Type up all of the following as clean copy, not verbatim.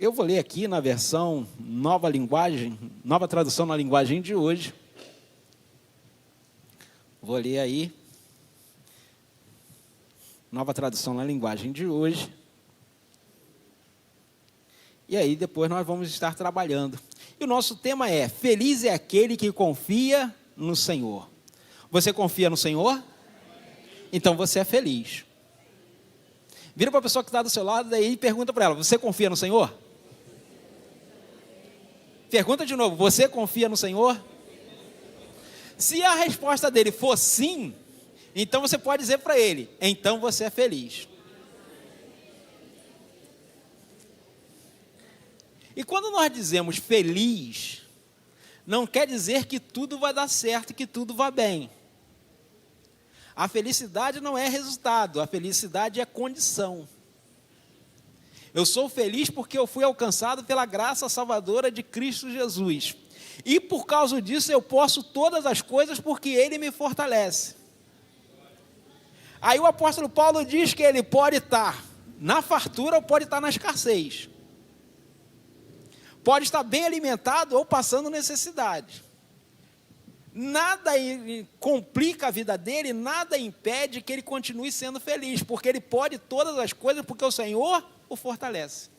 Eu vou ler aqui na versão Nova Linguagem, Nova Tradução na Linguagem de hoje. Vou ler aí, Nova Tradução na Linguagem de hoje. E aí depois nós vamos estar trabalhando. E o nosso tema é: feliz é aquele que confia no Senhor. Você confia no Senhor? Então você é feliz. Vira para a pessoa que está do seu lado daí e pergunta para ela: você confia no Senhor? Pergunta de novo: você confia no Senhor? Se a resposta dele for sim, então você pode dizer para ele: então você é feliz. E quando nós dizemos feliz, não quer dizer que tudo vai dar certo, que tudo vai bem. A felicidade não é resultado, a felicidade é condição. Eu sou feliz porque eu fui alcançado pela graça salvadora de Cristo Jesus. E por causa disso eu posso todas as coisas porque Ele me fortalece. Aí o apóstolo Paulo diz que ele pode estar na fartura ou pode estar na escassez. Pode estar bem alimentado ou passando necessidade. Nada complica a vida dele, nada impede que ele continue sendo feliz, porque ele pode todas as coisas, porque o Senhor o fortalece.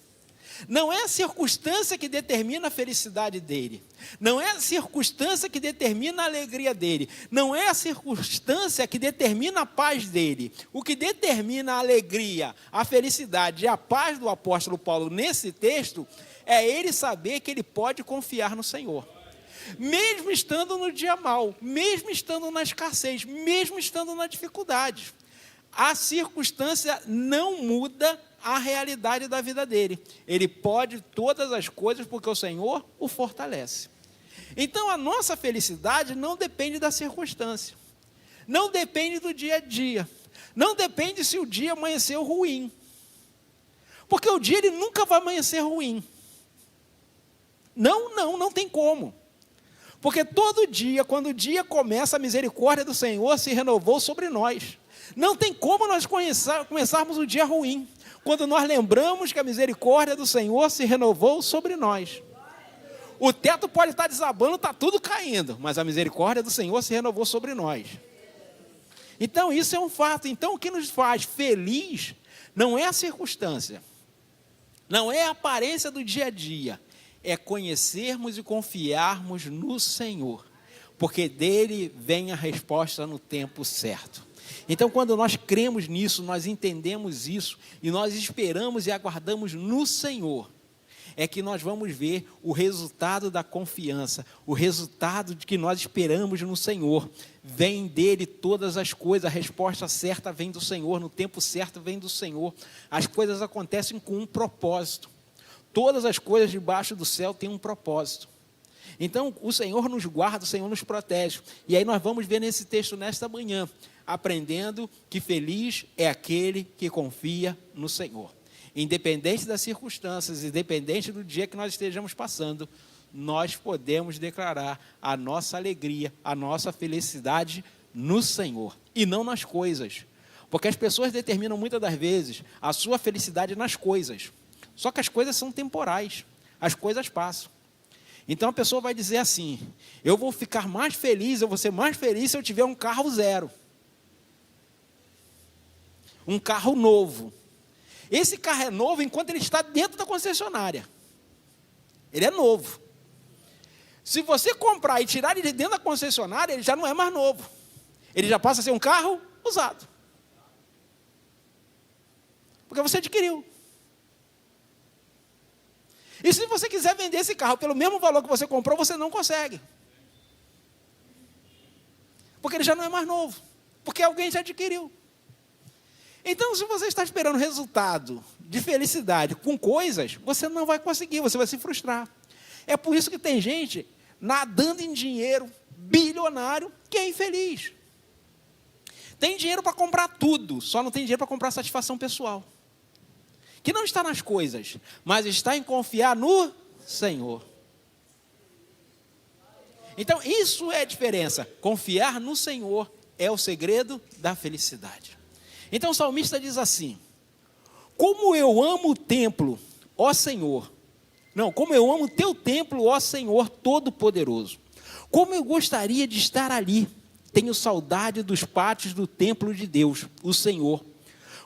Não é a circunstância que determina a felicidade dele, não é a circunstância que determina a alegria dele, não é a circunstância que determina a paz dele. O que determina a alegria, a felicidade e a paz do apóstolo Paulo nesse texto é ele saber que ele pode confiar no Senhor. Mesmo estando no dia mau, mesmo estando na escassez, mesmo estando na dificuldade, a circunstância não muda a realidade da vida dele. Ele pode todas as coisas porque o Senhor o fortalece. Então a nossa felicidade não depende da circunstância, não depende do dia a dia, não depende se o dia amanheceu ruim, porque o dia ele nunca vai amanhecer ruim. Não tem como. Porque todo dia, quando o dia começa, a misericórdia do Senhor se renovou sobre nós. Não tem como nós começarmos o dia ruim, quando nós lembramos que a misericórdia do Senhor se renovou sobre nós. O teto pode estar desabando, está tudo caindo, mas a misericórdia do Senhor se renovou sobre nós. Então isso é um fato. Então o que nos faz feliz não é a circunstância, não é a aparência do dia a dia, é conhecermos e confiarmos no Senhor, porque dele vem a resposta no tempo certo. Então, quando nós cremos nisso, nós entendemos isso, e nós esperamos e aguardamos no Senhor, é que nós vamos ver o resultado da confiança, o resultado de que nós esperamos no Senhor. Vem dele todas as coisas, a resposta certa vem do Senhor, no tempo certo vem do Senhor. As coisas acontecem com um propósito. Todas as coisas debaixo do céu têm um propósito. Então, o Senhor nos guarda, o Senhor nos protege. E aí nós vamos ver nesse texto nesta manhã, aprendendo que feliz é aquele que confia no Senhor. Independente das circunstâncias, independente do dia que nós estejamos passando, nós podemos declarar a nossa alegria, a nossa felicidade no Senhor, e não nas coisas. Porque as pessoas determinam muitas das vezes a sua felicidade nas coisas. Só que as coisas são temporais, as coisas passam. Então a pessoa vai dizer assim: eu vou ficar mais feliz, eu vou ser mais feliz se eu tiver um carro zero. Um carro novo. Esse carro é novo enquanto ele está dentro da concessionária. Ele é novo. Se você comprar e tirar ele de dentro da concessionária, ele já não é mais novo. Ele já passa a ser um carro usado. Porque você adquiriu. E se você quiser vender esse carro pelo mesmo valor que você comprou, você não consegue. Porque ele já não é mais novo. Porque alguém já adquiriu. Então, se você está esperando resultado de felicidade com coisas, você não vai conseguir, você vai se frustrar. É por isso que tem gente nadando em dinheiro, bilionário, que é infeliz. Tem dinheiro para comprar tudo, só não tem dinheiro para comprar satisfação pessoal. Que não está nas coisas, mas está em confiar no Senhor. Então, isso é a diferença. Confiar no Senhor é o segredo da felicidade. Então, o salmista diz assim: como eu amo o templo, ó Senhor, Não, como eu amo teu templo, ó Senhor Todo-Poderoso. Como eu gostaria de estar ali. Tenho saudade dos pátios do templo de Deus, o Senhor.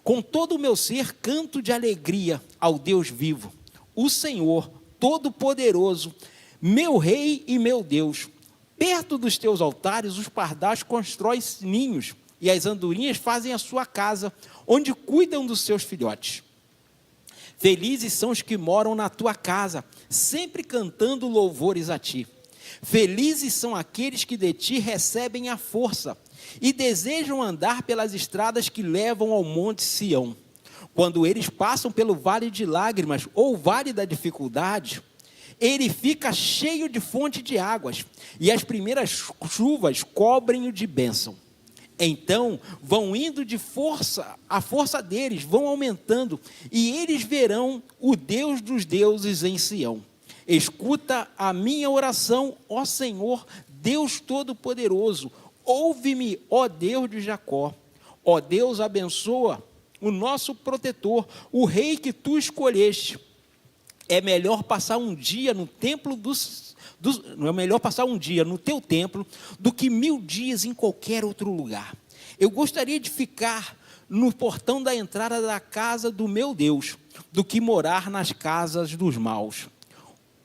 Com todo o meu ser, canto de alegria ao Deus vivo. O Senhor Todo-Poderoso, meu Rei e meu Deus. Perto dos teus altares, os pardais constroem ninhos, e as andorinhas fazem a sua casa, onde cuidam dos seus filhotes. Felizes são os que moram na tua casa, sempre cantando louvores a ti. Felizes são aqueles que de ti recebem a força e desejam andar pelas estradas que levam ao monte Sião. Quando eles passam pelo vale de lágrimas ou vale da dificuldade, ele fica cheio de fonte de águas, e as primeiras chuvas cobrem-o de bênção. Então vão indo de força, a força deles vão aumentando, e eles verão o Deus dos deuses em Sião. Escuta a minha oração, ó Senhor, Deus Todo-Poderoso. Ouve-me, ó Deus de Jacó. Ó Deus, abençoa o nosso protetor, o rei que tu escolheste. É melhor passar um dia no templo não é melhor passar um dia no teu templo do que 1000 dias em qualquer outro lugar. Eu gostaria de ficar no portão da entrada da casa do meu Deus, do que morar nas casas dos maus.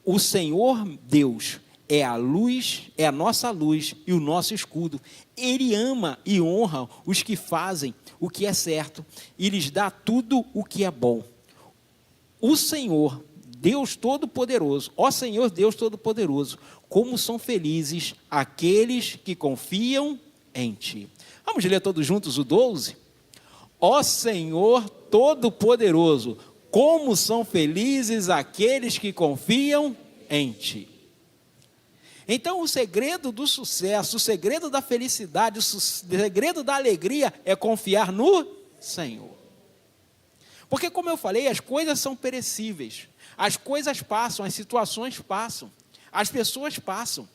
O Senhor Deus é a luz, é a nossa luz e o nosso escudo. Ele ama e honra os que fazem o que é certo e lhes dá tudo o que é bom. O Senhor Deus Todo-Poderoso, ó Senhor Deus Todo-Poderoso, como são felizes aqueles que confiam em ti. Vamos ler todos juntos o 12? Ó Senhor Todo-Poderoso, como são felizes aqueles que confiam em ti. Então o segredo do sucesso, o segredo da felicidade, o segredo da alegria é confiar no Senhor. Porque, como eu falei, as coisas são perecíveis, as coisas passam, as situações passam, as pessoas passam,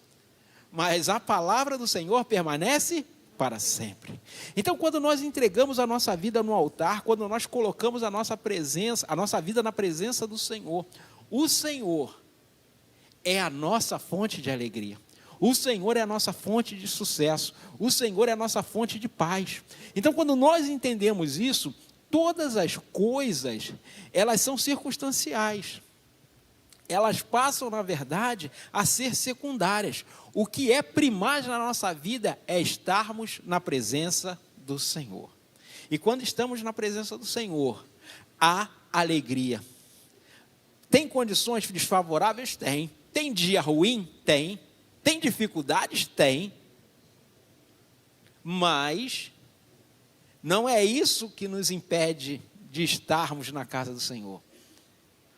mas a palavra do Senhor permanece para sempre. Então, quando nós entregamos a nossa vida no altar, quando nós colocamos a nossa vida na presença do Senhor, o Senhor é a nossa fonte de alegria. O Senhor é a nossa fonte de sucesso. O Senhor é a nossa fonte de paz. Então, quando nós entendemos isso, todas as coisas, elas são circunstanciais. Elas passam, na verdade, a ser secundárias. O que é primário na nossa vida é estarmos na presença do Senhor. E quando estamos na presença do Senhor, há alegria. Tem condições desfavoráveis? Tem. Tem dia ruim? Tem. Tem dificuldades? Tem. Mas não é isso que nos impede de estarmos na casa do Senhor.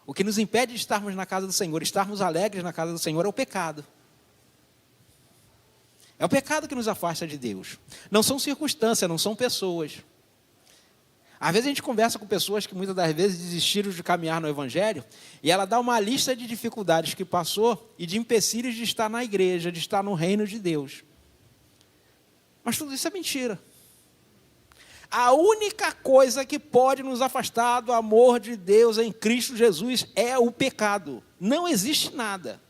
O que nos impede de estarmos na casa do Senhor, estarmos alegres na casa do Senhor, é o pecado. É o pecado que nos afasta de Deus. Não são circunstâncias, não são pessoas. Às vezes a gente conversa com pessoas que muitas das vezes desistiram de caminhar no Evangelho, e ela dá uma lista de dificuldades que passou e de empecilhos de estar na igreja, de estar no reino de Deus. Mas tudo isso é mentira. A única coisa que pode nos afastar do amor de Deus em Cristo Jesus é o pecado. Não existe nada.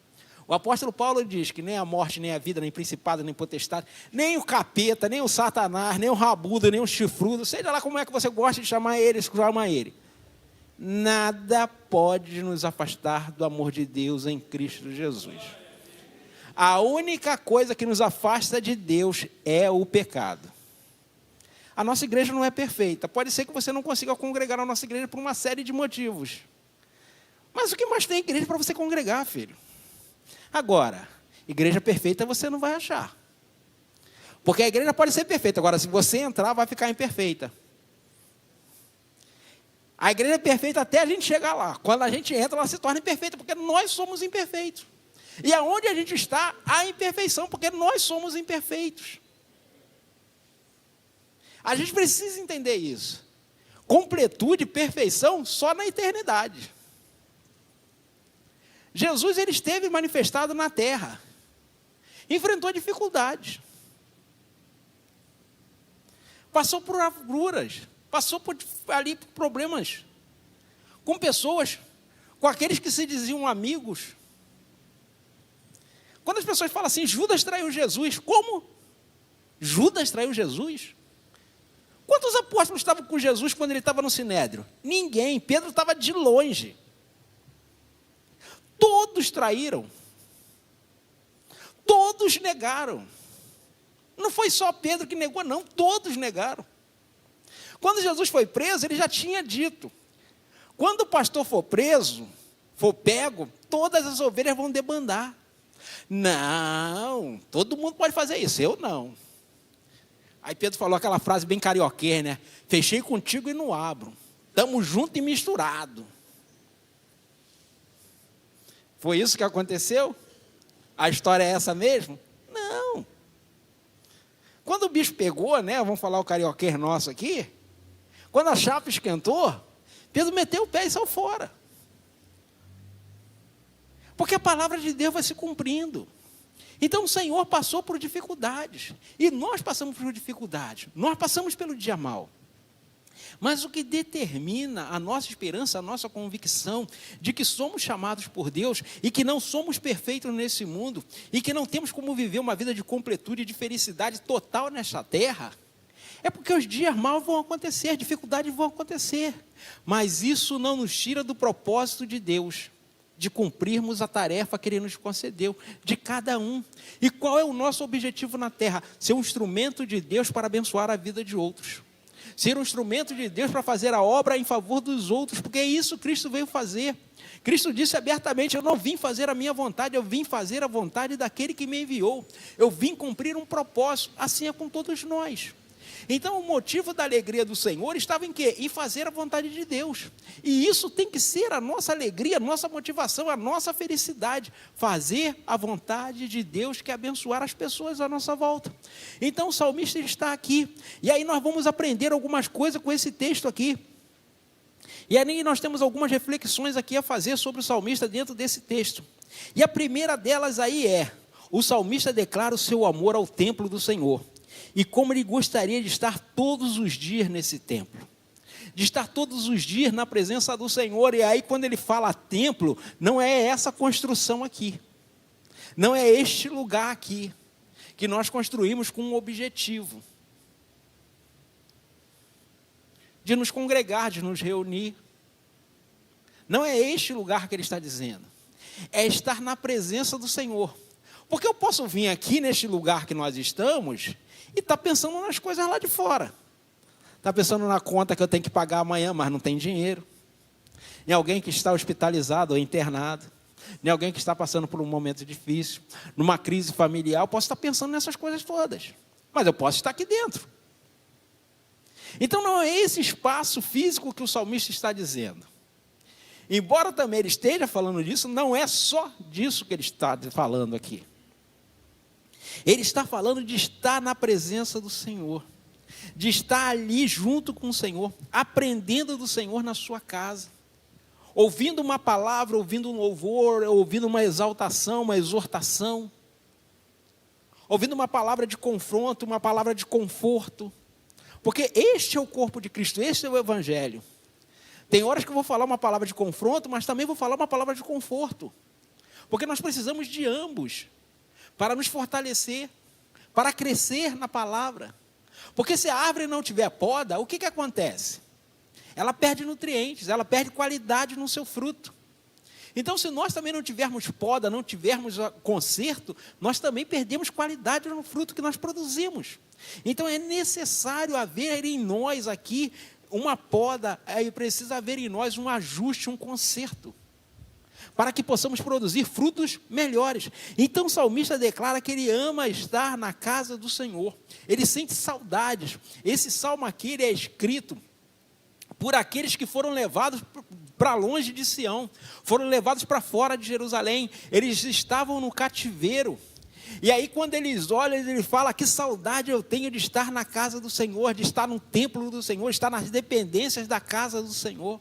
O apóstolo Paulo diz que nem a morte, nem a vida, nem principado, nem potestade, nem o capeta, nem o satanás, nem o rabudo, nem o chifrudo, seja lá como é que você gosta de chamar ele, chama ele. Nada pode nos afastar do amor de Deus em Cristo Jesus. A única coisa que nos afasta de Deus é o pecado. A nossa igreja não é perfeita. Pode ser que você não consiga congregar na nossa igreja por uma série de motivos. Mas o que mais tem igreja para você congregar, filho? Agora, igreja perfeita você não vai achar. Porque a igreja pode ser perfeita. Agora, se você entrar, vai ficar imperfeita. A igreja é perfeita até a gente chegar lá. Quando a gente entra, ela se torna imperfeita, porque nós somos imperfeitos. E aonde a gente está, há imperfeição, porque nós somos imperfeitos. A gente precisa entender isso. Completude, perfeição, só na eternidade. Jesus, ele esteve manifestado na terra. Enfrentou dificuldades. Passou por agruras. Passou por problemas. Com pessoas com aqueles que se diziam amigos. Quando as pessoas falam assim, Judas traiu Jesus, como? Judas traiu Jesus? Quantos apóstolos estavam com Jesus quando ele estava no Sinédrio? Ninguém, Pedro estava de longe. Todos traíram. Todos negaram. Não foi só Pedro que negou, não, todos negaram. Quando Jesus foi preso, ele já tinha dito, quando o pastor for preso, for pego, todas as ovelhas vão debandar. Não, todo mundo pode fazer isso, eu não. Aí Pedro falou aquela frase bem carioquês, né? Fechei contigo e não abro. Estamos juntos e misturados. Foi isso que aconteceu? A história é essa mesmo? Não. Quando o bicho pegou, né? Vamos falar o carioquês nosso aqui. Quando a chapa esquentou, Pedro meteu o pé e saiu fora. Porque a palavra de Deus vai se cumprindo. Então o Senhor passou por dificuldades. E nós passamos por dificuldades. Nós passamos pelo dia mau. Mas o que determina a nossa esperança, a nossa convicção de que somos chamados por Deus e que não somos perfeitos nesse mundo e que não temos como viver uma vida de completude e de felicidade total nesta terra, é porque os dias maus vão acontecer, dificuldades vão acontecer. Mas isso não nos tira do propósito de Deus, de cumprirmos a tarefa que Ele nos concedeu, de cada um. E qual é o nosso objetivo na terra? Ser um instrumento de Deus para abençoar a vida de outros. Ser um instrumento de Deus para fazer a obra em favor dos outros, porque é isso que Cristo veio fazer. Cristo disse abertamente, eu não vim fazer a minha vontade, eu vim fazer a vontade daquele que me enviou. Eu vim cumprir um propósito, assim é com todos nós. Então o motivo da alegria do Senhor estava em quê? Em fazer a vontade de Deus. E isso tem que ser a nossa alegria, a nossa motivação, a nossa felicidade. Fazer a vontade de Deus, que é abençoar as pessoas à nossa volta. Então o salmista está aqui. E aí nós vamos aprender algumas coisas com esse texto aqui. E aí nós temos algumas reflexões aqui a fazer sobre o salmista dentro desse texto. E a primeira delas aí é, o salmista declara o seu amor ao templo do Senhor. E como ele gostaria de estar todos os dias nesse templo. De estar todos os dias na presença do Senhor. E aí quando ele fala templo, não é essa construção aqui. Não é este lugar aqui. Que nós construímos com um objetivo. De nos congregar, de nos reunir. Não é este lugar que ele está dizendo. É estar na presença do Senhor. Porque eu posso vir aqui neste lugar que nós estamos e estar pensando nas coisas lá de fora. Está pensando na conta que eu tenho que pagar amanhã, mas não tem dinheiro. Em alguém que está hospitalizado ou internado. Em alguém que está passando por um momento difícil. Numa crise familiar, eu posso estar pensando nessas coisas todas. Mas eu posso estar aqui dentro. Então não é esse espaço físico que o salmista está dizendo. Embora também ele esteja falando disso, não é só disso que ele está falando aqui. Ele está falando de estar na presença do Senhor, de estar ali junto com o Senhor, aprendendo do Senhor na sua casa, ouvindo uma palavra, ouvindo um louvor, ouvindo uma exaltação, uma exortação, ouvindo uma palavra de confronto, uma palavra de conforto, porque este é o corpo de Cristo, este é o Evangelho. Tem horas que eu vou falar uma palavra de confronto, mas também vou falar uma palavra de conforto, porque nós precisamos de ambos, para nos fortalecer, para crescer na palavra. Porque se a árvore não tiver poda, o que acontece? Ela perde nutrientes, ela perde qualidade no seu fruto. Então, se nós também não tivermos poda, não tivermos conserto, nós também perdemos qualidade no fruto que nós produzimos. Então, é necessário haver em nós aqui uma poda, precisa haver em nós um ajuste, um conserto, para que possamos produzir frutos melhores. Então o salmista declara que ele ama estar na casa do Senhor. Ele sente saudades. Esse salmo aqui ele é escrito por aqueles que foram levados para longe de Sião, foram levados para fora de Jerusalém. Eles estavam no cativeiro. E aí quando eles olham, ele fala, que saudade eu tenho de estar na casa do Senhor, de estar no templo do Senhor, de estar nas dependências da casa do Senhor.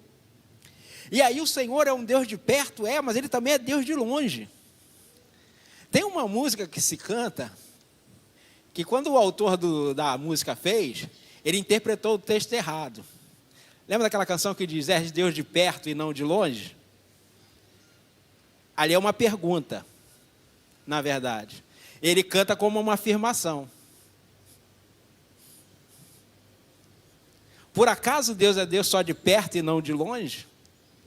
E aí o Senhor é um Deus de perto, mas Ele também é Deus de longe. Tem uma música que se canta, que quando o autor da música fez, ele interpretou o texto errado. Lembra daquela canção que diz, és Deus de perto e não de longe? Ali é uma pergunta, na verdade. Ele canta como uma afirmação. Por acaso Deus é Deus só de perto e não de longe?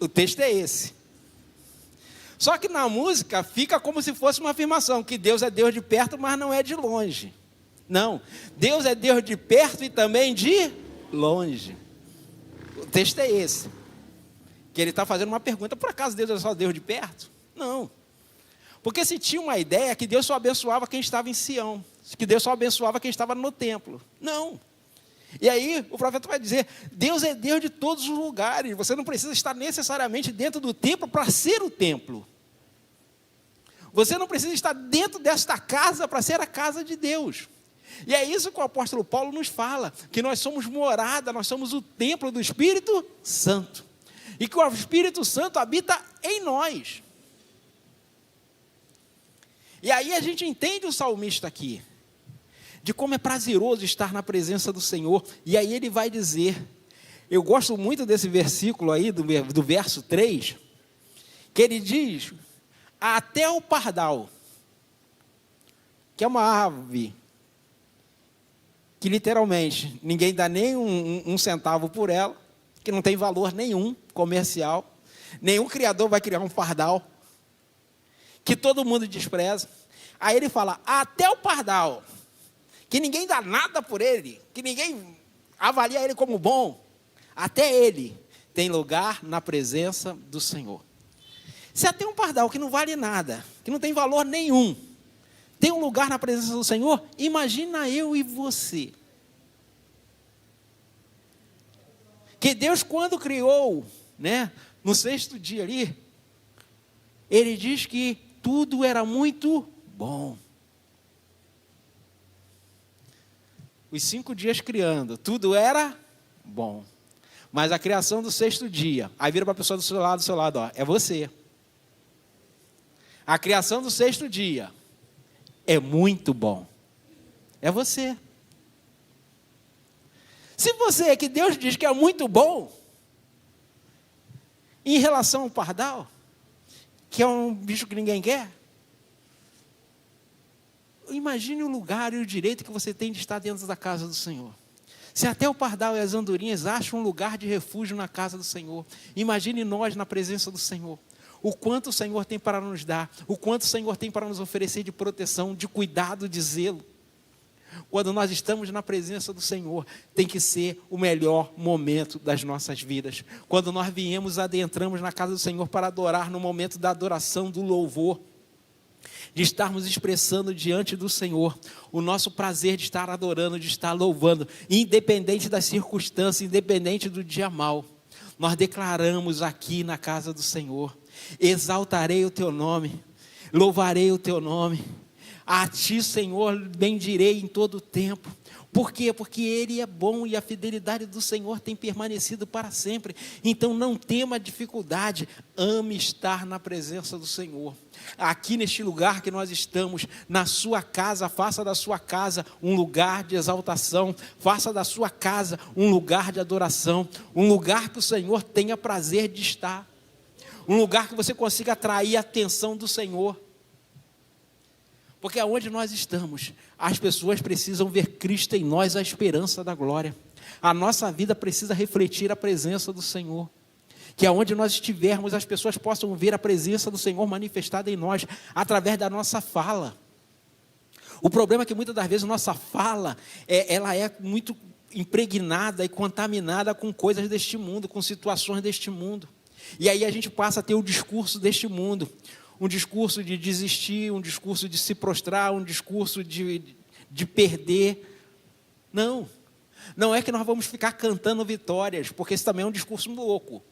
O texto é esse. Só que na música fica como se fosse uma afirmação, que Deus é Deus de perto, mas não é de longe. Não, Deus é Deus de perto e também de longe. O texto é esse. Que ele está fazendo uma pergunta, por acaso Deus é só Deus de perto? Não. Porque se tinha uma ideia que Deus só abençoava quem estava em Sião, que Deus só abençoava quem estava no templo. Não. E aí o profeta vai dizer, Deus é Deus de todos os lugares, você não precisa estar necessariamente dentro do templo para ser o templo. Você não precisa estar dentro desta casa para ser a casa de Deus. E é isso que o apóstolo Paulo nos fala, que nós somos morada, nós somos o templo do Espírito Santo. E que o Espírito Santo habita em nós. E aí a gente entende o salmista aqui, de como é prazeroso estar na presença do Senhor. E aí ele vai dizer, eu gosto muito desse versículo aí, do verso 3, que ele diz, até o pardal, que é uma ave, que literalmente ninguém dá nem um centavo por ela, que não tem valor nenhum comercial, nenhum criador vai criar um pardal, que todo mundo despreza. Aí ele fala, até o pardal, que ninguém dá nada por ele, que ninguém avalia ele como bom, até ele tem lugar na presença do Senhor. Se até um pardal que não vale nada, que não tem valor nenhum, tem um lugar na presença do Senhor, imagina eu e você. Que Deus, quando criou, né, no 6º dia ali, ele diz que tudo era muito bom. Os 5 dias criando, tudo era bom. Mas a criação do 6º dia, aí vira para a pessoa do seu lado, ó, é você. A criação do 6º dia é muito bom. É você. Se você, que Deus diz que é muito bom, em relação ao pardal, que é um bicho que ninguém quer, imagine o lugar e o direito que você tem de estar dentro da casa do Senhor. Se até o pardal e as andorinhas acham um lugar de refúgio na casa do Senhor, imagine nós na presença do Senhor. O quanto o Senhor tem para nos dar, o quanto o Senhor tem para nos oferecer de proteção, de cuidado, de zelo. Quando nós estamos na presença do Senhor, tem que ser o melhor momento das nossas vidas. Quando nós adentramos na casa do Senhor para adorar, no momento da adoração, do louvor, de estarmos expressando diante do Senhor o nosso prazer de estar adorando, de estar louvando, independente das circunstâncias, independente do dia mau. Nós declaramos aqui na casa do Senhor, exaltarei o teu nome, louvarei o teu nome, a ti, Senhor, bendirei em todo o tempo. Por quê? Porque Ele é bom e a fidelidade do Senhor tem permanecido para sempre. Então não tema dificuldade, ame estar na presença do Senhor. Aqui neste lugar que nós estamos, na sua casa, faça da sua casa um lugar de exaltação, faça da sua casa um lugar de adoração, um lugar que o Senhor tenha prazer de estar, um lugar que você consiga atrair a atenção do Senhor. Porque aonde nós estamos, as pessoas precisam ver Cristo em nós, a esperança da glória. A nossa vida precisa refletir a presença do Senhor. Que aonde nós estivermos, as pessoas possam ver a presença do Senhor manifestada em nós, através da nossa fala. O problema é que muitas das vezes nossa fala, ela é muito impregnada e contaminada com coisas deste mundo, com situações deste mundo. E aí a gente passa a ter o discurso deste mundo. Um discurso de desistir, um discurso de se prostrar, um discurso de perder. Não é que nós vamos ficar cantando vitórias, porque esse também é um discurso louco.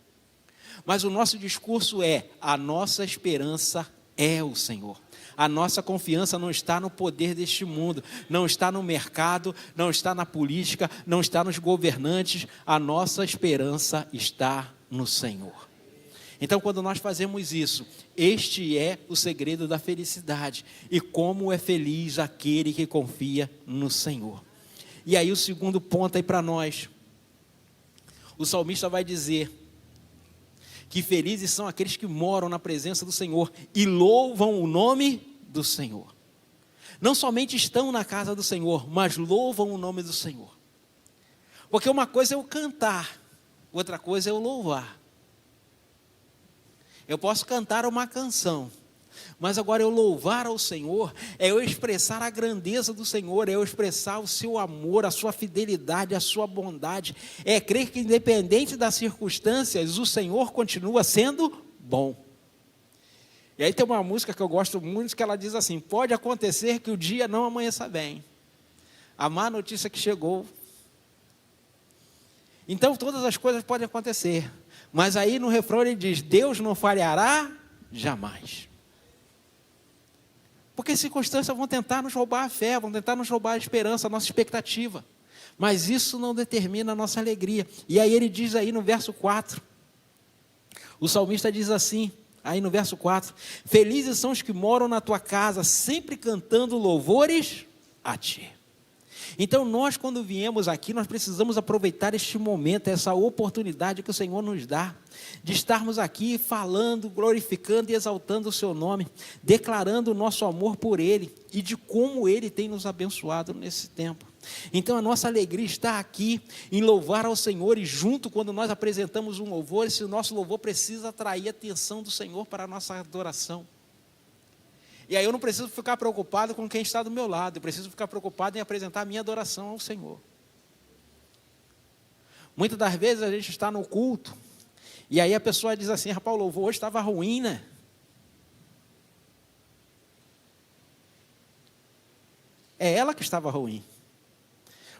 Mas o nosso discurso a nossa esperança é o Senhor. A nossa confiança não está no poder deste mundo, não está no mercado, não está na política, não está nos governantes. A nossa esperança está no Senhor. Então, quando nós fazemos isso, este é o segredo da felicidade. E como é feliz aquele que confia no Senhor. E aí o segundo ponto aí para nós. O salmista vai dizer que felizes são aqueles que moram na presença do Senhor e louvam o nome do Senhor. Não somente estão na casa do Senhor, mas louvam o nome do Senhor. Porque uma coisa é eu cantar, outra coisa é eu louvar. Eu posso cantar uma canção, mas agora eu louvar ao Senhor, é eu expressar a grandeza do Senhor, é eu expressar o seu amor, a sua fidelidade, a sua bondade, é crer que independente das circunstâncias, o Senhor continua sendo bom. E aí tem uma música que eu gosto muito, que ela diz assim: pode acontecer que o dia não amanheça bem, a má notícia que chegou. Então todas as coisas podem acontecer, mas aí no refrão ele diz: Deus não falhará jamais. Porque circunstâncias vão tentar nos roubar a fé, vão tentar nos roubar a esperança, a nossa expectativa. Mas isso não determina a nossa alegria. E aí ele diz aí no verso 4, o salmista diz assim, aí no verso 4, felizes são os que moram na tua casa, sempre cantando louvores a ti. Então nós, quando viemos aqui, nós precisamos aproveitar este momento, essa oportunidade que o Senhor nos dá, de estarmos aqui falando, glorificando e exaltando o seu nome, declarando o nosso amor por Ele e de como Ele tem nos abençoado nesse tempo. Então a nossa alegria está aqui em louvar ao Senhor, e junto, quando nós apresentamos um louvor, esse nosso louvor precisa atrair a atenção do Senhor para a nossa adoração. E aí eu não preciso ficar preocupado com quem está do meu lado, eu preciso ficar preocupado em apresentar a minha adoração ao Senhor. Muitas das vezes a gente está no culto, e aí a pessoa diz assim: rapaz, o louvor hoje estava ruim, né? É ela que estava ruim.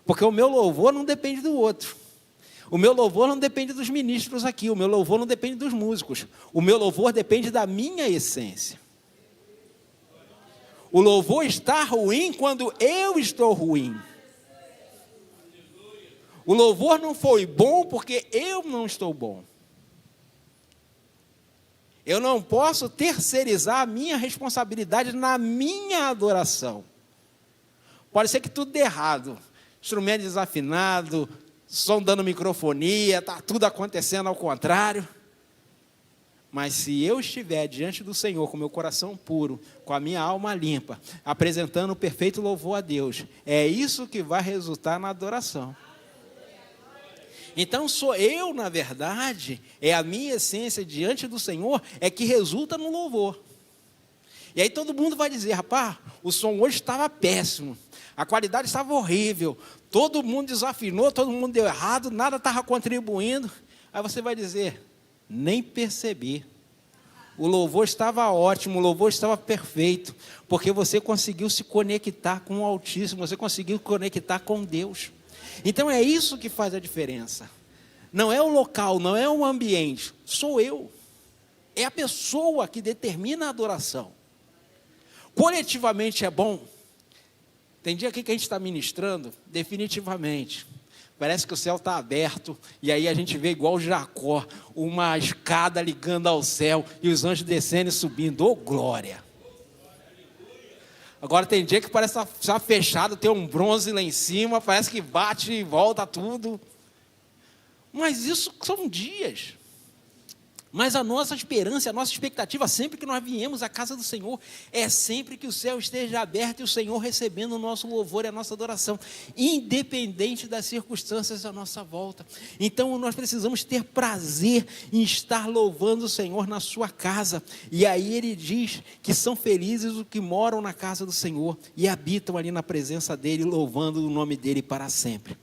Porque o meu louvor não depende do outro. O meu louvor não depende dos ministros aqui, o meu louvor não depende dos músicos. O meu louvor depende da minha essência. O louvor está ruim quando eu estou ruim. O louvor não foi bom porque eu não estou bom. Eu não posso terceirizar a minha responsabilidade na minha adoração. Pode ser que tudo dê errado. Instrumento desafinado, som dando microfonia, está tudo acontecendo ao contrário. Mas se eu estiver diante do Senhor com meu coração puro, com a minha alma limpa, apresentando o perfeito louvor a Deus, é isso que vai resultar na adoração. Então sou eu, na verdade, é a minha essência diante do Senhor, é que resulta no louvor. E aí todo mundo vai dizer: rapaz, o som hoje estava péssimo, a qualidade estava horrível, todo mundo desafinou, todo mundo deu errado, nada estava contribuindo. Aí você vai dizer: nem percebi. O louvor estava ótimo, o louvor estava perfeito, porque você conseguiu se conectar com o Altíssimo, você conseguiu conectar com Deus. Então é isso que faz a diferença. Não é o local, não é o ambiente, sou eu. É a pessoa que determina a adoração. Coletivamente é bom. Tem dia aqui que a gente está ministrando, definitivamente. Parece que o céu está aberto, e aí a gente vê igual Jacó, uma escada ligando ao céu, e os anjos descendo e subindo. Ô, glória! Agora tem dia que parece estar fechado, tem um bronze lá em cima, parece que bate e volta tudo. Mas isso são dias. Mas a nossa esperança, a nossa expectativa, sempre que nós viemos à casa do Senhor, é sempre que o céu esteja aberto e o Senhor recebendo o nosso louvor e a nossa adoração, independente das circunstâncias à nossa volta. Então nós precisamos ter prazer em estar louvando o Senhor na sua casa. E aí ele diz que são felizes os que moram na casa do Senhor e habitam ali na presença dele, louvando o nome dele para sempre.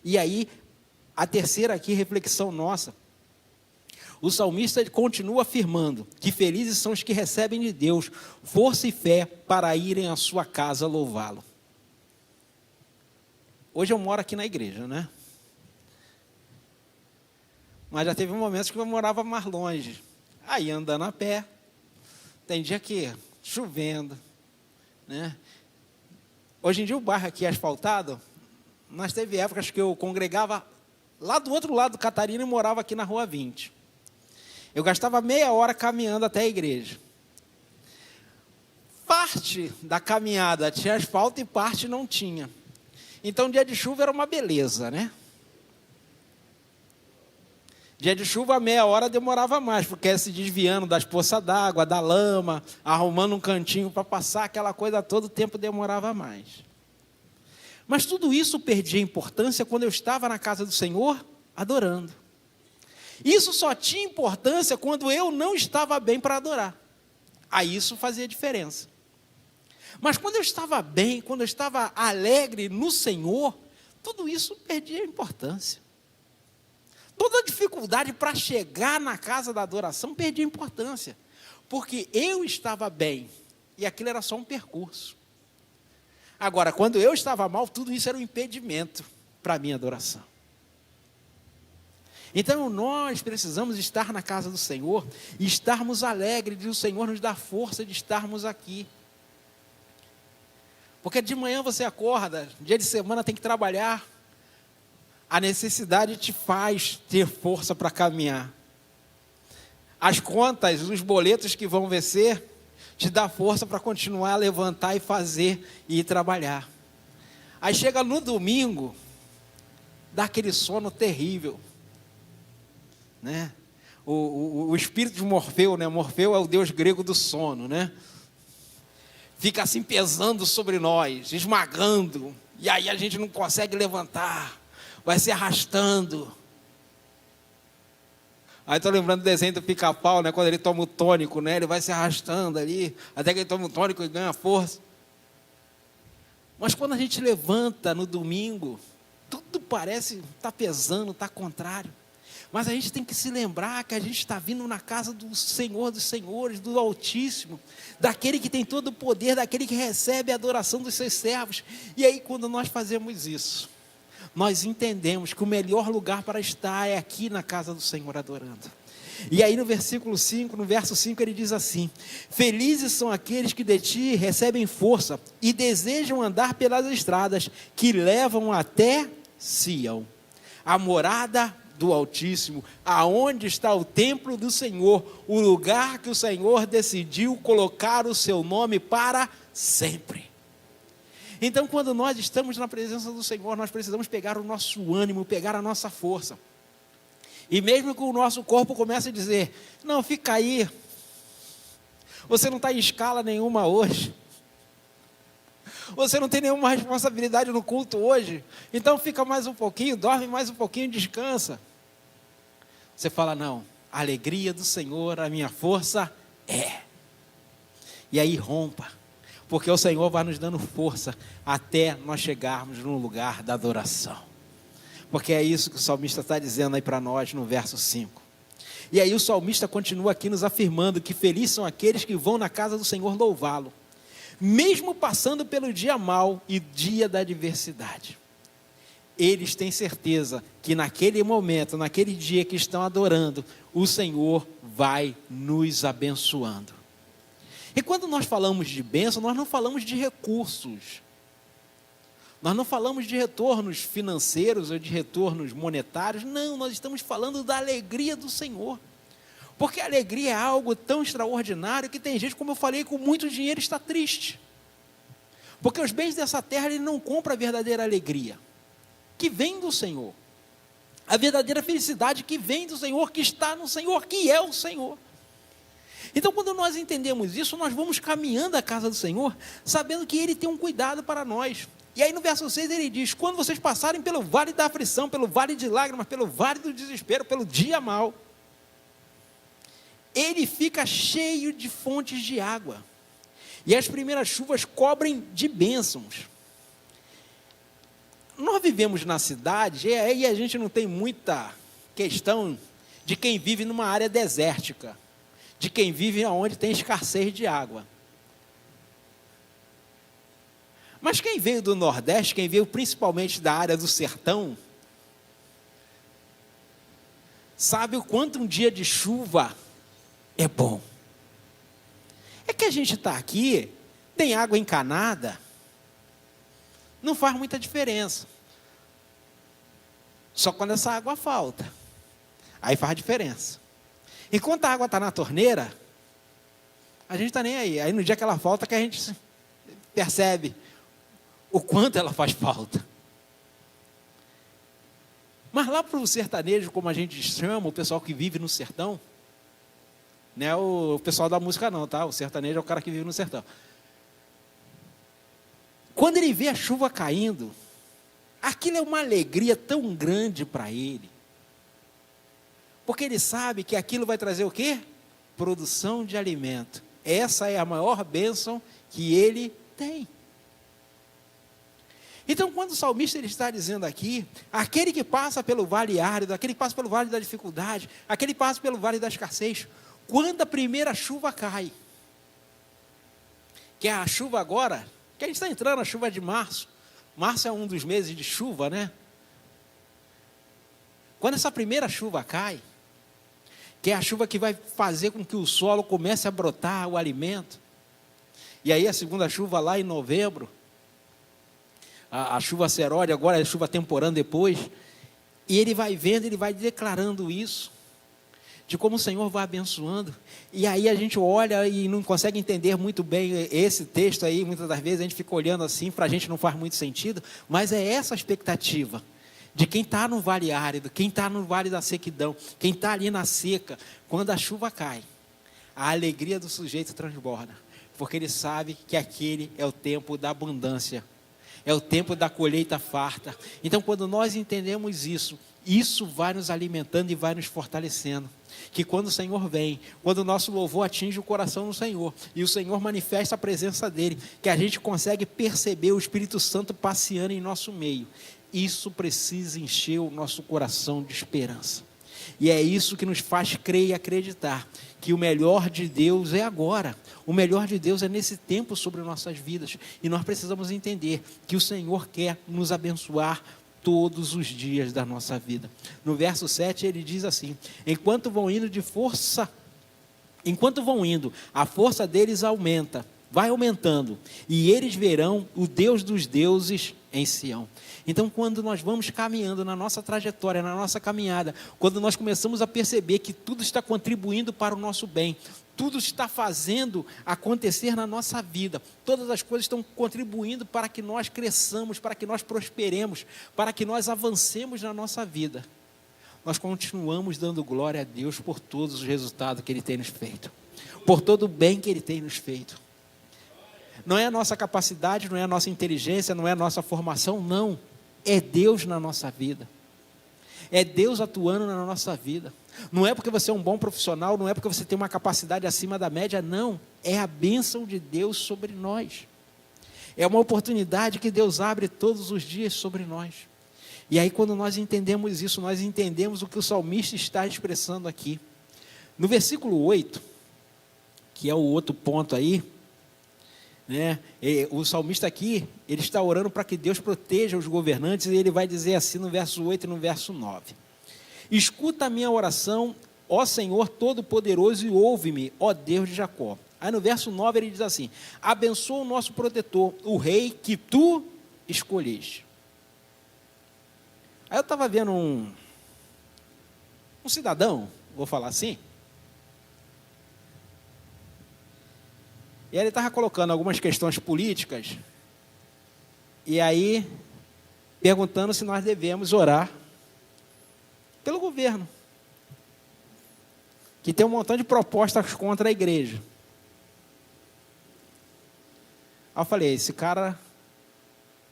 E aí, a terceira aqui, reflexão nossa. O salmista continua afirmando que felizes são os que recebem de Deus força e fé para irem à sua casa louvá-lo. Hoje eu moro aqui na igreja, né? Mas já teve momentos que eu morava mais longe. Aí andando a pé, tem dia que chovendo, né? Hoje em dia o bairro aqui é asfaltado, mas teve épocas que eu congregava lá do outro lado do Catarina e morava aqui na Rua 20. Eu gastava meia hora caminhando até a igreja. Parte da caminhada tinha asfalto e parte não tinha. Então, dia de chuva era uma beleza, né? Dia de chuva, meia hora demorava mais, porque ia se desviando das poças d'água, da lama, arrumando um cantinho para passar, aquela coisa toda, o tempo demorava mais. Mas tudo isso perdia importância quando eu estava na casa do Senhor, adorando. Isso só tinha importância quando eu não estava bem para adorar. Aí isso fazia diferença. Mas quando eu estava bem, quando eu estava alegre no Senhor, tudo isso perdia importância. Toda a dificuldade para chegar na casa da adoração perdia importância. Porque eu estava bem e aquilo era só um percurso. Agora, quando eu estava mal, tudo isso era um impedimento para a minha adoração. Então, nós precisamos estar na casa do Senhor e estarmos alegres de o Senhor nos dar força de estarmos aqui. Porque de manhã você acorda, dia de semana tem que trabalhar, a necessidade te faz ter força para caminhar. As contas, os boletos que vão vencer, te dá força para continuar a levantar e fazer e ir trabalhar. Aí chega no domingo, dá aquele sono terrível. Né? O espírito de Morfeu, né? Morfeu é o deus grego do sono, né? Fica assim pesando sobre nós, esmagando, e aí a gente não consegue levantar, vai se arrastando. Aí estou lembrando do desenho do Pica-Pau, né? Quando ele toma o tônico, né? Ele vai se arrastando ali, até que ele toma o tônico e ganha força. Mas quando a gente levanta no domingo, tudo parece estar pesando, está contrário. Mas a gente tem que se lembrar que a gente está vindo na casa do Senhor dos Senhores, do Altíssimo, daquele que tem todo o poder, daquele que recebe a adoração dos seus servos. E aí, quando nós fazemos isso, nós entendemos que o melhor lugar para estar é aqui na casa do Senhor adorando. E aí no versículo 5, no verso 5, ele diz assim: felizes são aqueles que de ti recebem força e desejam andar pelas estradas que levam até Sião, a morada do Altíssimo, aonde está o templo do Senhor, o lugar que o Senhor decidiu colocar o seu nome para sempre. Então, quando nós estamos na presença do Senhor, nós precisamos pegar o nosso ânimo, pegar a nossa força. E mesmo que o nosso corpo comece a dizer: não, fica aí, você não está em escala nenhuma hoje, você não tem nenhuma responsabilidade no culto hoje, então fica mais um pouquinho, dorme mais um pouquinho, descansa. Você fala: não, a alegria do Senhor, a minha força é. E aí rompa, porque o Senhor vai nos dando força até nós chegarmos no lugar da adoração. Porque é isso que o salmista está dizendo aí para nós no verso 5. E aí o salmista continua aqui nos afirmando que felizes são aqueles que vão na casa do Senhor louvá-lo, mesmo passando pelo dia mau e dia da adversidade. Eles têm certeza que naquele momento, naquele dia que estão adorando, o Senhor vai nos abençoando. E quando nós falamos de bênção, nós não falamos de recursos. Nós não falamos de retornos financeiros ou de retornos monetários. Não, nós estamos falando da alegria do Senhor. Porque a alegria é algo tão extraordinário que tem gente, como eu falei, com muito dinheiro está triste. Porque os bens dessa terra, ele não compra a verdadeira alegria, que vem do Senhor. A verdadeira felicidade que vem do Senhor, que está no Senhor, que é o Senhor. Então, quando nós entendemos isso, nós vamos caminhando à casa do Senhor, sabendo que Ele tem um cuidado para nós. E aí no verso 6 ele diz: quando vocês passarem pelo vale da aflição, pelo vale de lágrimas, pelo vale do desespero, pelo dia mau, Ele fica cheio de fontes de água. E as primeiras chuvas cobrem de bênçãos. Nós vivemos na cidade, e aí a gente não tem muita questão de quem vive numa área desértica, de quem vive onde tem escassez de água. Mas quem veio do Nordeste, quem veio principalmente da área do sertão, sabe o quanto um dia de chuva é bom. É que a gente está aqui, tem água encanada, não faz muita diferença. Só quando essa água falta, aí faz diferença. Enquanto a água está na torneira, a gente está nem aí. Aí no dia que ela falta, que a gente percebe o quanto ela faz falta. Mas lá para o sertanejo, como a gente chama, o pessoal que vive no sertão, não é o pessoal da música não, tá? O sertanejo é o cara que vive no sertão. Quando ele vê a chuva caindo, aquilo é uma alegria tão grande para ele. Porque ele sabe que aquilo vai trazer o quê? Produção de alimento. Essa é a maior bênção que ele tem. Então, quando o salmista ele está dizendo aqui, aquele que passa pelo vale árido, aquele que passa pelo vale da dificuldade, aquele que passa pelo vale da escassez, quando a primeira chuva cai, que é a chuva agora, que a gente está entrando na chuva de março, março é um dos meses de chuva, né? Quando essa primeira chuva cai, que é a chuva que vai fazer com que o solo comece a brotar o alimento, e aí a segunda chuva lá em novembro, a chuva seródia, agora é a chuva temporã depois, e ele vai vendo, ele vai declarando isso, de como o Senhor vai abençoando, e aí a gente olha e não consegue entender muito bem esse texto aí, muitas das vezes a gente fica olhando assim, para a gente não faz muito sentido, mas é essa a expectativa, de quem está no vale árido, quem está no vale da sequidão, quem está ali na seca, quando a chuva cai, a alegria do sujeito transborda, porque ele sabe que aquele é o tempo da abundância, é o tempo da colheita farta. Então, quando nós entendemos isso, isso vai nos alimentando e vai nos fortalecendo. Que quando o Senhor vem, quando o nosso louvor atinge o coração do Senhor, e o Senhor manifesta a presença dEle, que a gente consegue perceber o Espírito Santo passeando em nosso meio. Isso precisa encher o nosso coração de esperança. E é isso que nos faz crer e acreditar que o melhor de Deus é agora. O melhor de Deus é nesse tempo sobre nossas vidas. E nós precisamos entender que o Senhor quer nos abençoar todos os dias da nossa vida. No verso 7 ele diz assim: enquanto vão indo, a força deles aumenta, vai aumentando, e eles verão o Deus dos deuses em Sião. Então, quando nós vamos caminhando na nossa trajetória, na nossa caminhada, quando nós começamos a perceber que tudo está contribuindo para o nosso bem, tudo está fazendo acontecer na nossa vida, todas as coisas estão contribuindo para que nós cresçamos, para que nós prosperemos, para que nós avancemos na nossa vida, nós continuamos dando glória a Deus por todos os resultados que Ele tem nos feito, por todo o bem que Ele tem nos feito. Não é a nossa capacidade, não é a nossa inteligência, não é a nossa formação, não. É Deus na nossa vida. É Deus atuando na nossa vida. Não é porque você é um bom profissional, não é porque você tem uma capacidade acima da média, não. É a bênção de Deus sobre nós. É uma oportunidade que Deus abre todos os dias sobre nós. E aí, quando nós entendemos isso, nós entendemos o que o salmista está expressando aqui. No versículo 8, que é o outro ponto aí, né? O salmista aqui, ele está orando para que Deus proteja os governantes, e ele vai dizer assim no verso 8 e no verso 9: escuta a minha oração, ó Senhor Todo-Poderoso, e ouve-me, ó Deus de Jacó. Aí no verso 9 ele diz assim: abençoa o nosso protetor, o rei que tu escolheste. Aí eu estava vendo um cidadão, vou falar assim, e ele estava colocando algumas questões políticas, e aí perguntando se nós devemos orar pelo governo, que tem um montão de propostas contra a igreja. Aí eu falei, esse cara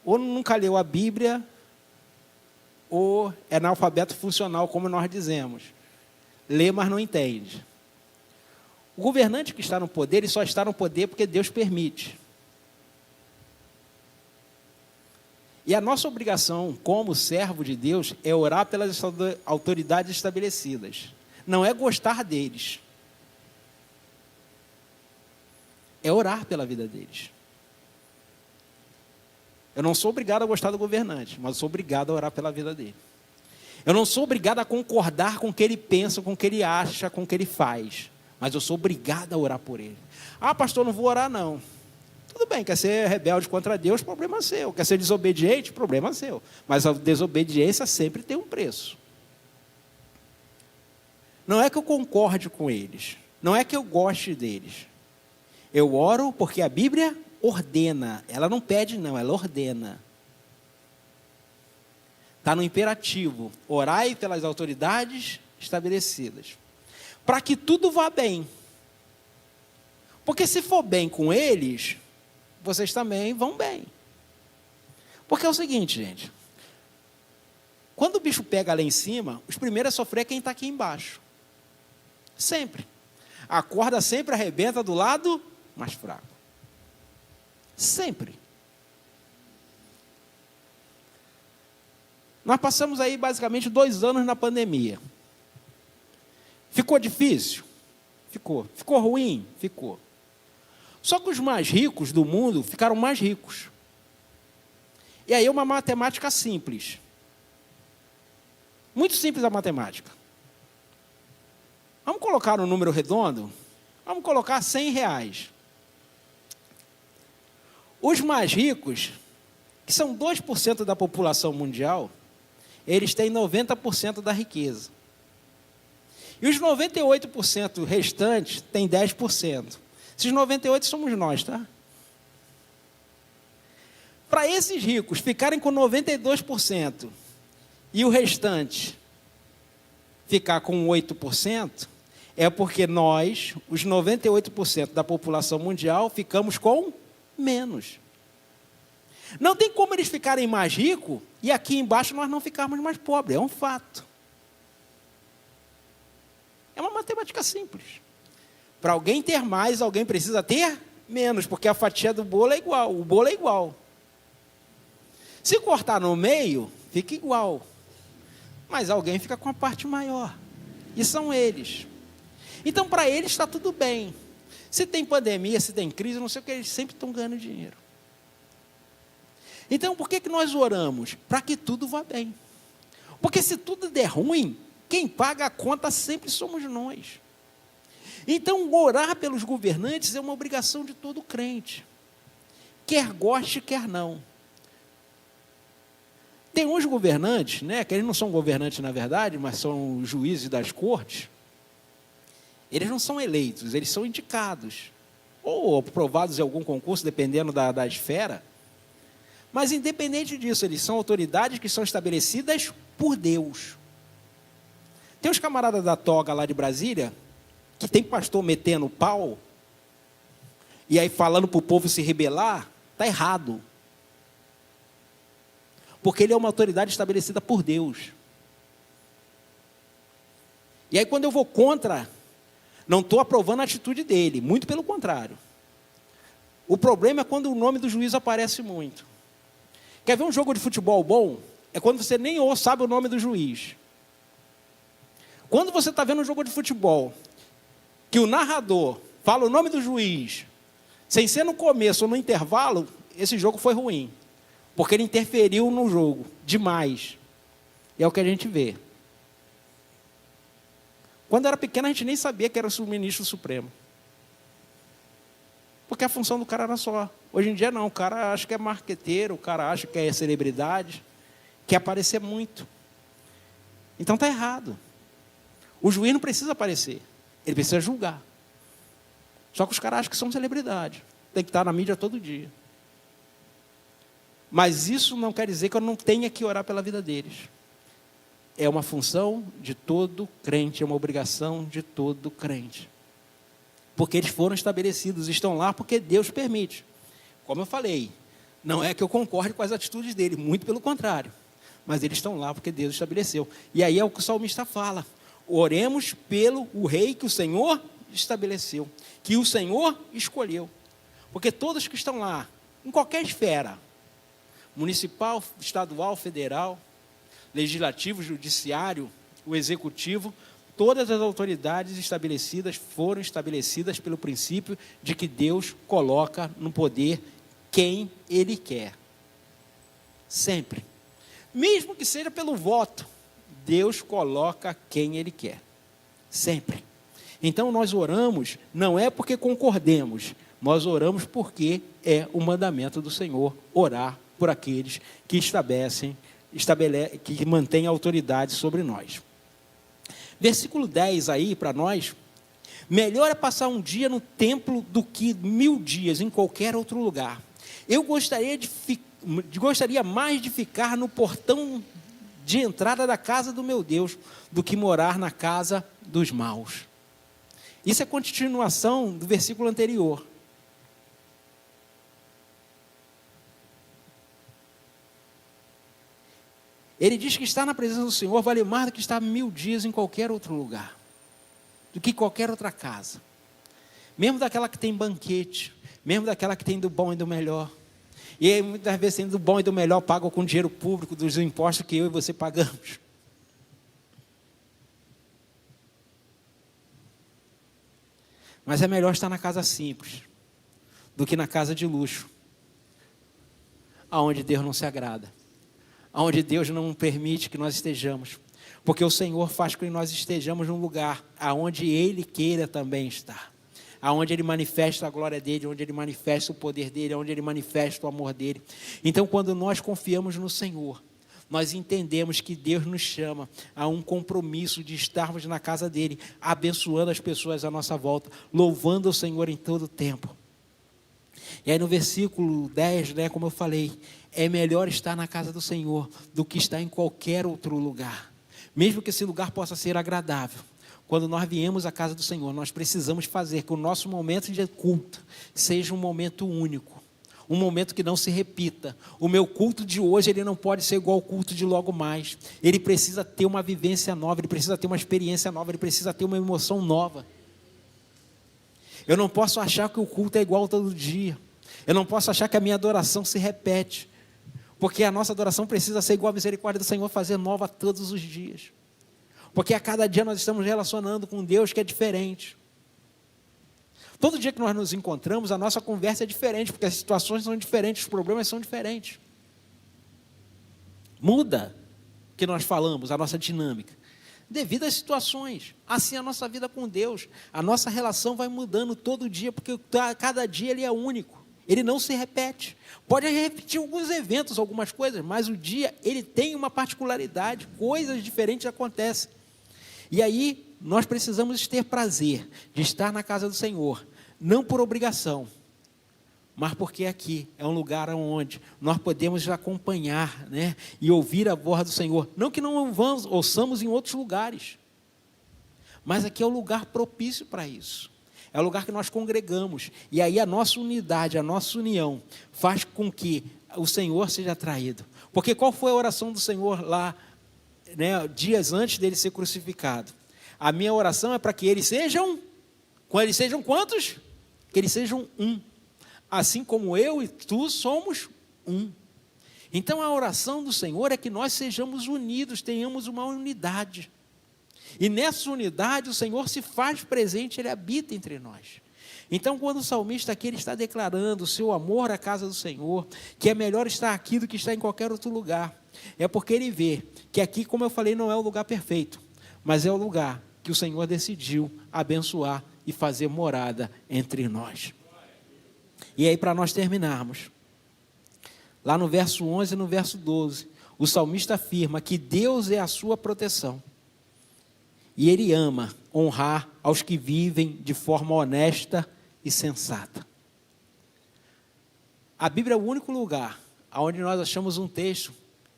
ou nunca leu a Bíblia, ou é analfabeto funcional, como nós dizemos. Lê, mas não entende. O governante que está no poder, ele só está no poder porque Deus permite. E a nossa obrigação, como servo de Deus, é orar pelas autoridades estabelecidas. Não é gostar deles. É orar pela vida deles. Eu não sou obrigado a gostar do governante, mas eu sou obrigado a orar pela vida dele. Eu não sou obrigado a concordar com o que ele pensa, com o que ele acha, com o que ele faz, mas eu sou obrigado a orar por ele. Ah, pastor, não vou orar não. Tudo bem, quer ser rebelde contra Deus, problema seu. Quer ser desobediente, problema seu. Mas a desobediência sempre tem um preço. Não é que eu concorde com eles, não é que eu goste deles. Eu oro porque a Bíblia ordena. Ela não pede não, ela ordena. Está no imperativo: orai pelas autoridades estabelecidas, para que tudo vá bem. Porque se for bem com eles, vocês também vão bem. Porque é o seguinte, gente: quando o bicho pega lá em cima, os primeiros a sofrer é quem está aqui embaixo. Sempre. A corda sempre arrebenta do lado mais fraco. Sempre. Nós passamos aí basicamente 2 anos na pandemia. Ficou difícil? Ficou. Ficou ruim? Ficou. Só que os mais ricos do mundo ficaram mais ricos. E aí uma matemática simples. Muito simples a matemática. Vamos colocar um número redondo? Vamos colocar R$100. Os mais ricos, que são 2% da população mundial, eles têm 90% da riqueza. E os 98% restantes têm 10%. Esses 98% somos nós, tá? Para esses ricos ficarem com 92% e o restante ficar com 8%, é porque nós, os 98% da população mundial, ficamos com menos. Não tem como eles ficarem mais ricos e aqui embaixo nós não ficarmos mais pobres. É um fato. É uma matemática simples. Para alguém ter mais, alguém precisa ter menos, porque a fatia do bolo é igual, o bolo é igual. Se cortar no meio, fica igual. Mas alguém fica com a parte maior. E são eles. Então, para eles está tudo bem. Se tem pandemia, se tem crise, não sei o que, eles sempre estão ganhando dinheiro. Então, por que nós oramos? Para que tudo vá bem. Porque se tudo der ruim, quem paga a conta sempre somos nós. Então, orar pelos governantes é uma obrigação de todo crente. Quer goste, quer não. Tem uns governantes, né, que eles não são governantes na verdade, mas são juízes das cortes. Eles não são eleitos, eles são indicados. Ou aprovados em algum concurso, dependendo da esfera. Mas, independente disso, eles são autoridades que são estabelecidas por Deus. Tem uns camaradas da toga lá de Brasília, que tem pastor metendo pau, e aí falando para o povo se rebelar, está errado. Porque ele é uma autoridade estabelecida por Deus. E aí quando eu vou contra, não estou aprovando a atitude dele, muito pelo contrário. O problema é quando o nome do juiz aparece muito. Quer ver um jogo de futebol bom? É quando você nem sabe o nome do juiz. Quando você está vendo um jogo de futebol, que o narrador fala o nome do juiz, sem ser no começo ou no intervalo, esse jogo foi ruim. Porque ele interferiu no jogo, demais. E é o que a gente vê. Quando era pequeno, a gente nem sabia que era o ministro supremo. Porque a função do cara era só. Hoje em dia não, o cara acha que é marqueteiro, o cara acha que é celebridade, quer aparecer muito. Então está errado. O juiz não precisa aparecer, ele precisa julgar. Só que os caras acham que são celebridade, tem que estar na mídia todo dia. Mas isso não quer dizer que eu não tenha que orar pela vida deles. É uma função de todo crente, é uma obrigação de todo crente. Porque eles foram estabelecidos, estão lá porque Deus permite. Como eu falei, não é que eu concorde com as atitudes dele, muito pelo contrário. Mas eles estão lá porque Deus estabeleceu. E aí é o que o salmista fala: oremos pelo o rei que o Senhor estabeleceu, que o Senhor escolheu. Porque todos que estão lá, em qualquer esfera, municipal, estadual, federal, legislativo, judiciário, o executivo, todas as autoridades estabelecidas foram estabelecidas pelo princípio de que Deus coloca no poder quem Ele quer. Sempre. Mesmo que seja pelo voto, Deus coloca quem Ele quer. Sempre. Então nós oramos, não é porque concordemos, nós oramos porque é o mandamento do Senhor, orar por aqueles que que mantêm autoridade sobre nós. Versículo 10 aí para nós: melhor é passar um dia no templo do que 1000 dias em qualquer outro lugar. Eu gostaria mais de ficar no portão de entrada da casa do meu Deus do que morar na casa dos maus. Isso é continuação do versículo anterior. Ele diz que estar na presença do Senhor vale mais do que estar 1000 dias em qualquer outro lugar, do que qualquer outra casa, mesmo daquela que tem banquete, mesmo daquela que tem do bom e do melhor. E aí, muitas vezes, tem do bom e do melhor, pagam com dinheiro público, dos impostos que eu e você pagamos. Mas é melhor estar na casa simples do que na casa de luxo, aonde Deus não se agrada, aonde Deus não permite que nós estejamos, porque o Senhor faz com que nós estejamos num lugar aonde Ele queira também estar, aonde Ele manifesta a glória dEle, onde Ele manifesta o poder dEle, onde Ele manifesta o amor dEle. Então, quando nós confiamos no Senhor, nós entendemos que Deus nos chama a um compromisso de estarmos na casa dEle, abençoando as pessoas à nossa volta, louvando o Senhor em todo o tempo. E aí no versículo 10, como eu falei, é melhor estar na casa do Senhor do que estar em qualquer outro lugar, mesmo que esse lugar possa ser agradável. Quando nós viemos à casa do Senhor, nós precisamos fazer que o nosso momento de culto seja um momento único, um momento que não se repita. O meu culto de hoje, ele não pode ser igual ao culto de logo mais. Ele precisa ter uma vivência nova, ele precisa ter uma experiência nova, ele precisa ter uma emoção nova. Eu não posso achar que o culto é igual todo dia. Eu não posso achar que a minha adoração se repete, porque a nossa adoração precisa ser igual à misericórdia do Senhor, fazer nova todos os dias. Porque a cada dia nós estamos relacionando com Deus que é diferente. Todo dia que nós nos encontramos, a nossa conversa é diferente, porque as situações são diferentes, os problemas são diferentes. Muda o que nós falamos, a nossa dinâmica, devido às situações. Assim a nossa vida com Deus, a nossa relação vai mudando todo dia, porque cada dia ele é único, ele não se repete. Pode repetir alguns eventos, algumas coisas, mas o dia ele tem uma particularidade, coisas diferentes acontecem. E aí nós precisamos ter prazer de estar na casa do Senhor, não por obrigação, mas porque aqui é um lugar onde nós podemos acompanhar, e ouvir a voz do Senhor. Não que não ouçamos em outros lugares, mas aqui é o lugar propício para isso. É o lugar que nós congregamos, e aí a nossa unidade, a nossa união, faz com que o Senhor seja atraído. Porque qual foi a oração do Senhor lá, dias antes dele ser crucificado? A minha oração é para que eles sejam quantos? Que eles sejam um, assim como eu e tu somos um. Então a oração do Senhor é que nós sejamos unidos, tenhamos uma unidade. E nessa unidade o Senhor se faz presente, Ele habita entre nós. Então quando o salmista aqui ele está declarando o seu amor à casa do Senhor, que é melhor estar aqui do que estar em qualquer outro lugar, é porque ele vê que aqui, como eu falei, não é o lugar perfeito, mas é o lugar que o Senhor decidiu abençoar e fazer morada entre nós. E aí, para nós terminarmos, lá no verso 11 e no verso 12, o salmista afirma que Deus é a sua proteção, e Ele ama honrar aos que vivem de forma honesta e sensata. A Bíblia é o único lugar onde nós achamos um texto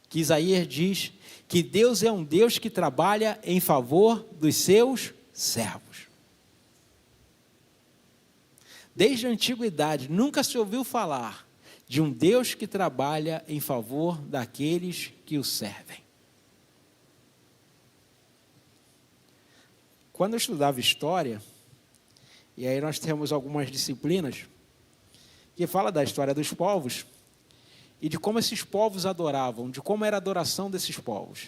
que Isaías diz que Deus é um Deus que trabalha em favor dos seus servos. Desde a antiguidade, nunca se ouviu falar de um Deus que trabalha em favor daqueles que o servem. Quando eu estudava história, e aí nós temos algumas disciplinas que fala da história dos povos e de como esses povos adoravam, de como era a adoração desses povos.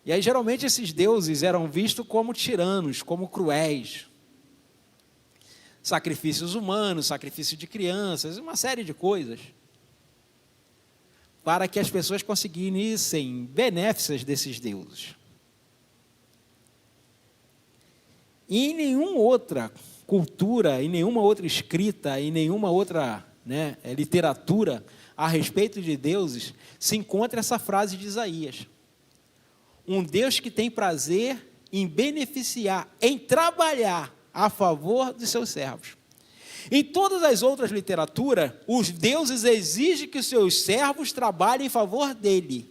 E aí geralmente esses deuses eram vistos como tiranos, como cruéis. Sacrifícios humanos, sacrifício de crianças, uma série de coisas, para que as pessoas conseguissem benéficias desses deuses. E em nenhuma outra cultura, em nenhuma outra escrita, em nenhuma outra literatura a respeito de deuses, se encontra essa frase de Isaías. Um Deus que tem prazer em beneficiar, em trabalhar a favor de seus servos. Em todas as outras literaturas, os deuses exigem que os seus servos trabalhem em favor dele.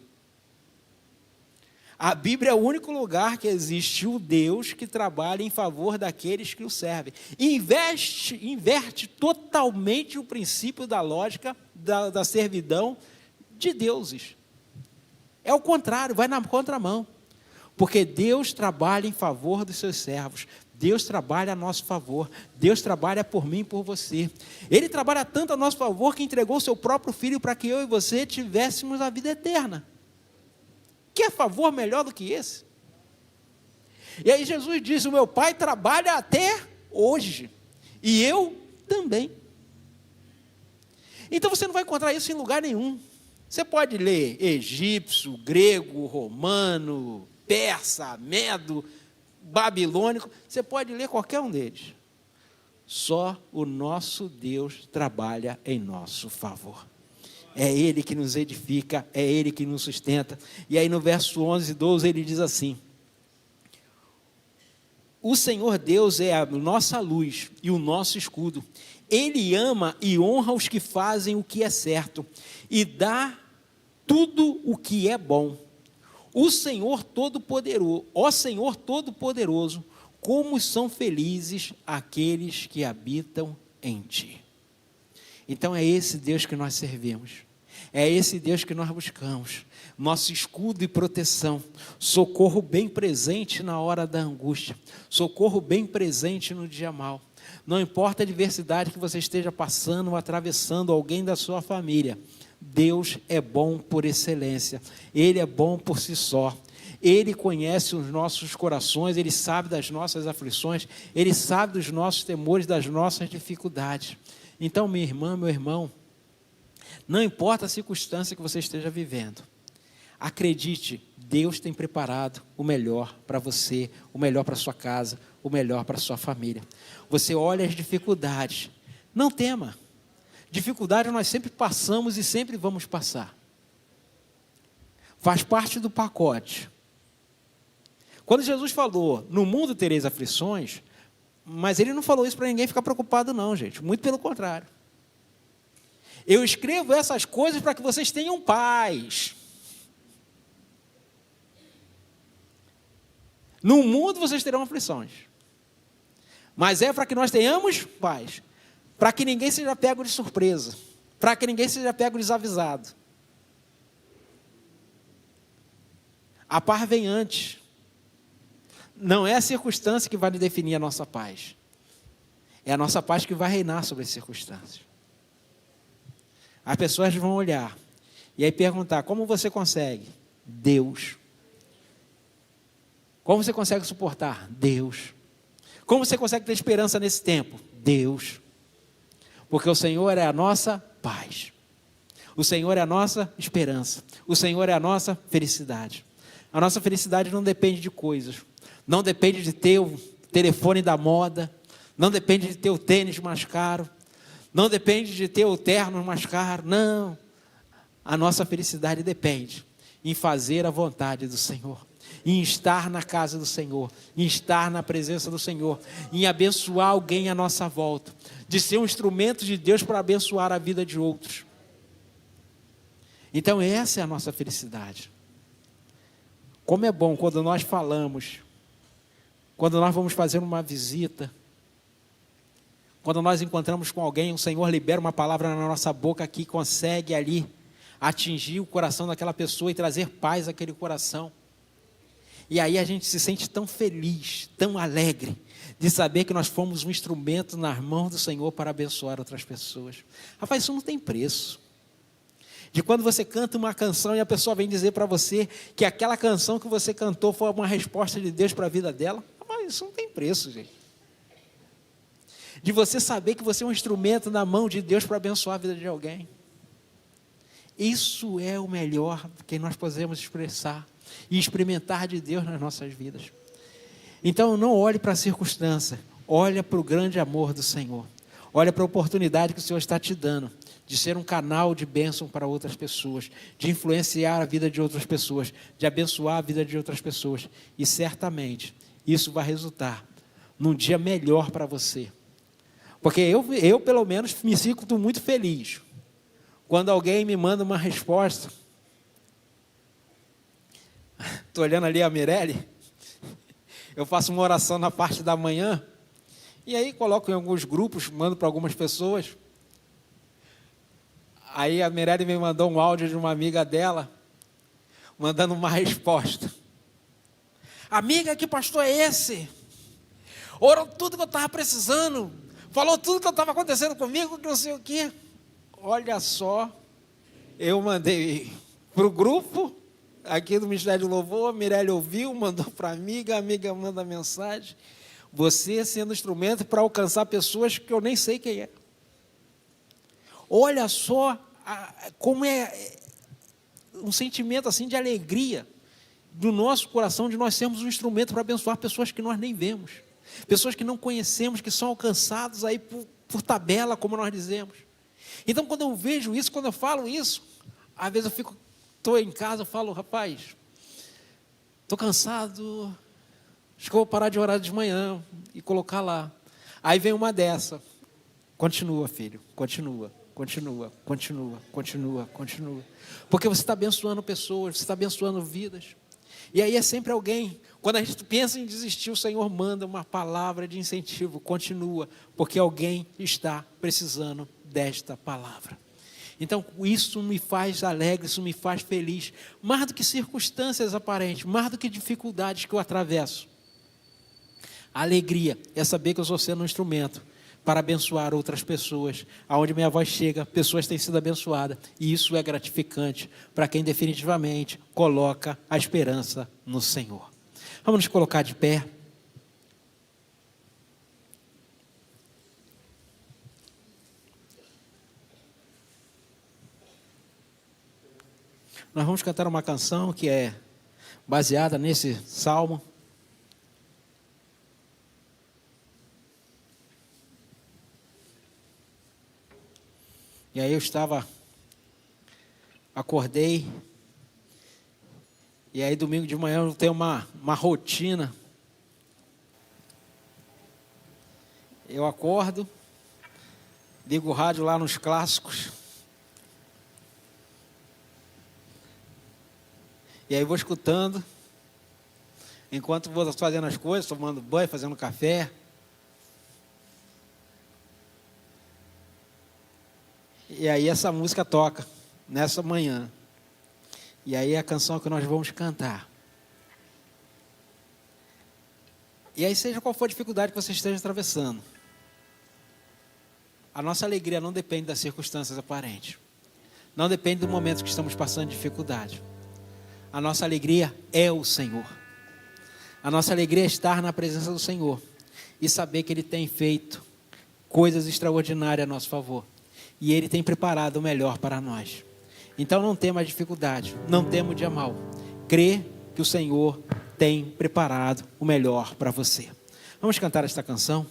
A Bíblia é o único lugar que existe o Deus que trabalha em favor daqueles que o servem. Inverte totalmente o princípio da lógica da servidão de deuses. É o contrário, vai na contramão. Porque Deus trabalha em favor dos seus servos. Deus trabalha a nosso favor. Deus trabalha por mim e por você. Ele trabalha tanto a nosso favor que entregou o seu próprio Filho para que eu e você tivéssemos a vida eterna. Que favor melhor do que esse? E aí Jesus disse: o meu Pai trabalha até hoje, e eu também. Então você não vai encontrar isso em lugar nenhum. Você pode ler egípcio, grego, romano, persa, medo, babilônico, você pode ler qualquer um deles. Só o nosso Deus trabalha em nosso favor. É Ele que nos edifica, é Ele que nos sustenta. E aí no verso 11 e 12 ele diz assim: o Senhor Deus é a nossa luz e o nosso escudo. Ele ama e honra os que fazem o que é certo e dá tudo o que é bom. O Senhor Todo-Poderoso, ó Senhor Todo-Poderoso, como são felizes aqueles que habitam em Ti. Então é esse Deus que nós servimos, é esse Deus que nós buscamos, nosso escudo e proteção, socorro bem presente na hora da angústia, socorro bem presente no dia mau. Não importa a adversidade que você esteja passando ou atravessando, alguém da sua família, Deus é bom por excelência, Ele é bom por si só. Ele conhece os nossos corações, Ele sabe das nossas aflições, Ele sabe dos nossos temores, das nossas dificuldades. Então, minha irmã, meu irmão, não importa a circunstância que você esteja vivendo, acredite, Deus tem preparado o melhor para você, o melhor para a sua casa, o melhor para a sua família. Você olha as dificuldades, não tema. Dificuldade nós sempre passamos e sempre vamos passar. Faz parte do pacote. Quando Jesus falou, no mundo tereis aflições, mas Ele não falou isso para ninguém ficar preocupado não, gente. Muito pelo contrário. Eu escrevo essas coisas para que vocês tenham paz. No mundo vocês terão aflições. Mas é para que nós tenhamos paz. Para que ninguém seja pego de surpresa. Para que ninguém seja pego desavisado. A paz vem antes. Não é a circunstância que vai definir a nossa paz. É a nossa paz que vai reinar sobre as circunstâncias. As pessoas vão olhar e aí perguntar: como você consegue? Deus. Como você consegue suportar? Deus. Como você consegue ter esperança nesse tempo? Deus. Porque o Senhor é a nossa paz. O Senhor é a nossa esperança. O Senhor é a nossa felicidade. A nossa felicidade não depende de coisas. Não depende de ter o telefone da moda. Não depende de ter o tênis mais caro. Não depende de ter o terno mais caro. Não. A nossa felicidade depende em fazer a vontade do Senhor. Em estar na casa do Senhor. Em estar na presença do Senhor. Em abençoar alguém à nossa volta. De ser um instrumento de Deus para abençoar a vida de outros. Então essa é a nossa felicidade. Como é bom quando nós falamos, quando nós vamos fazer uma visita, quando nós encontramos com alguém, o Senhor libera uma palavra na nossa boca que consegue ali atingir o coração daquela pessoa e trazer paz àquele coração. E aí a gente se sente tão feliz, tão alegre, de saber que nós fomos um instrumento nas mãos do Senhor para abençoar outras pessoas. Rapaz, isso não tem preço. De quando você canta uma canção e a pessoa vem dizer para você que aquela canção que você cantou foi uma resposta de Deus para a vida dela. Mas isso não tem preço, gente. De você saber que você é um instrumento na mão de Deus para abençoar a vida de alguém. Isso é o melhor que nós podemos expressar e experimentar de Deus nas nossas vidas. Então não olhe para a circunstância, olha para o grande amor do Senhor. Olha para a oportunidade que o Senhor está te dando de ser um canal de bênção para outras pessoas, de influenciar a vida de outras pessoas, de abençoar a vida de outras pessoas. E certamente isso vai resultar num dia melhor para você. Porque eu pelo menos me sinto muito feliz quando alguém me manda uma resposta. Estou olhando ali a Mirelle. Eu faço uma oração na parte da manhã. E aí coloco em alguns grupos, mando para algumas pessoas. Aí a Mirelle me mandou um áudio de uma amiga dela, mandando uma resposta. Amiga, que pastor é esse? Orou tudo que eu estava precisando. Falou tudo que estava acontecendo comigo, que não sei o quê. Olha só, eu mandei para o grupo, aqui do Ministério do Louvor, a Mirelle ouviu, mandou para a amiga manda mensagem. Você sendo instrumento para alcançar pessoas que eu nem sei quem é. Olha só como é um sentimento assim de alegria do nosso coração, de nós sermos um instrumento para abençoar pessoas que nós nem vemos. Pessoas que não conhecemos, que são alcançados aí por tabela, como nós dizemos. Então, quando eu vejo isso, quando eu falo isso, às vezes estou em casa, eu falo, rapaz, estou cansado, acho que eu vou parar de orar de manhã e colocar lá. Aí vem uma dessa, continua, filho, continua. Porque você está abençoando pessoas, você está abençoando vidas. E aí é sempre alguém, quando a gente pensa em desistir, o Senhor manda uma palavra de incentivo, continua, porque alguém está precisando desta palavra. Então isso me faz alegre, isso me faz feliz, mais do que circunstâncias aparentes, mais do que dificuldades que eu atravesso. A alegria é saber que eu estou sendo um instrumento para abençoar outras pessoas. Aonde minha voz chega, pessoas têm sido abençoadas. E isso é gratificante para quem definitivamente coloca a esperança no Senhor. Vamos nos colocar de pé. Nós vamos cantar uma canção que é baseada nesse salmo. E aí eu acordei, e aí domingo de manhã eu tenho uma rotina. Eu acordo, ligo o rádio lá nos clássicos, e aí vou escutando, enquanto vou fazendo as coisas, tomando banho, fazendo café. E aí essa música toca nessa manhã. E aí é a canção que nós vamos cantar. E aí seja qual for a dificuldade que você esteja atravessando, a nossa alegria não depende das circunstâncias aparentes. Não depende do momento que estamos passando de dificuldade. A nossa alegria é o Senhor. A nossa alegria é estar na presença do Senhor e saber que Ele tem feito coisas extraordinárias a nosso favor. E Ele tem preparado o melhor para nós. Então não tema dificuldade, não tema o dia mal. Crê que o Senhor tem preparado o melhor para você. Vamos cantar esta canção?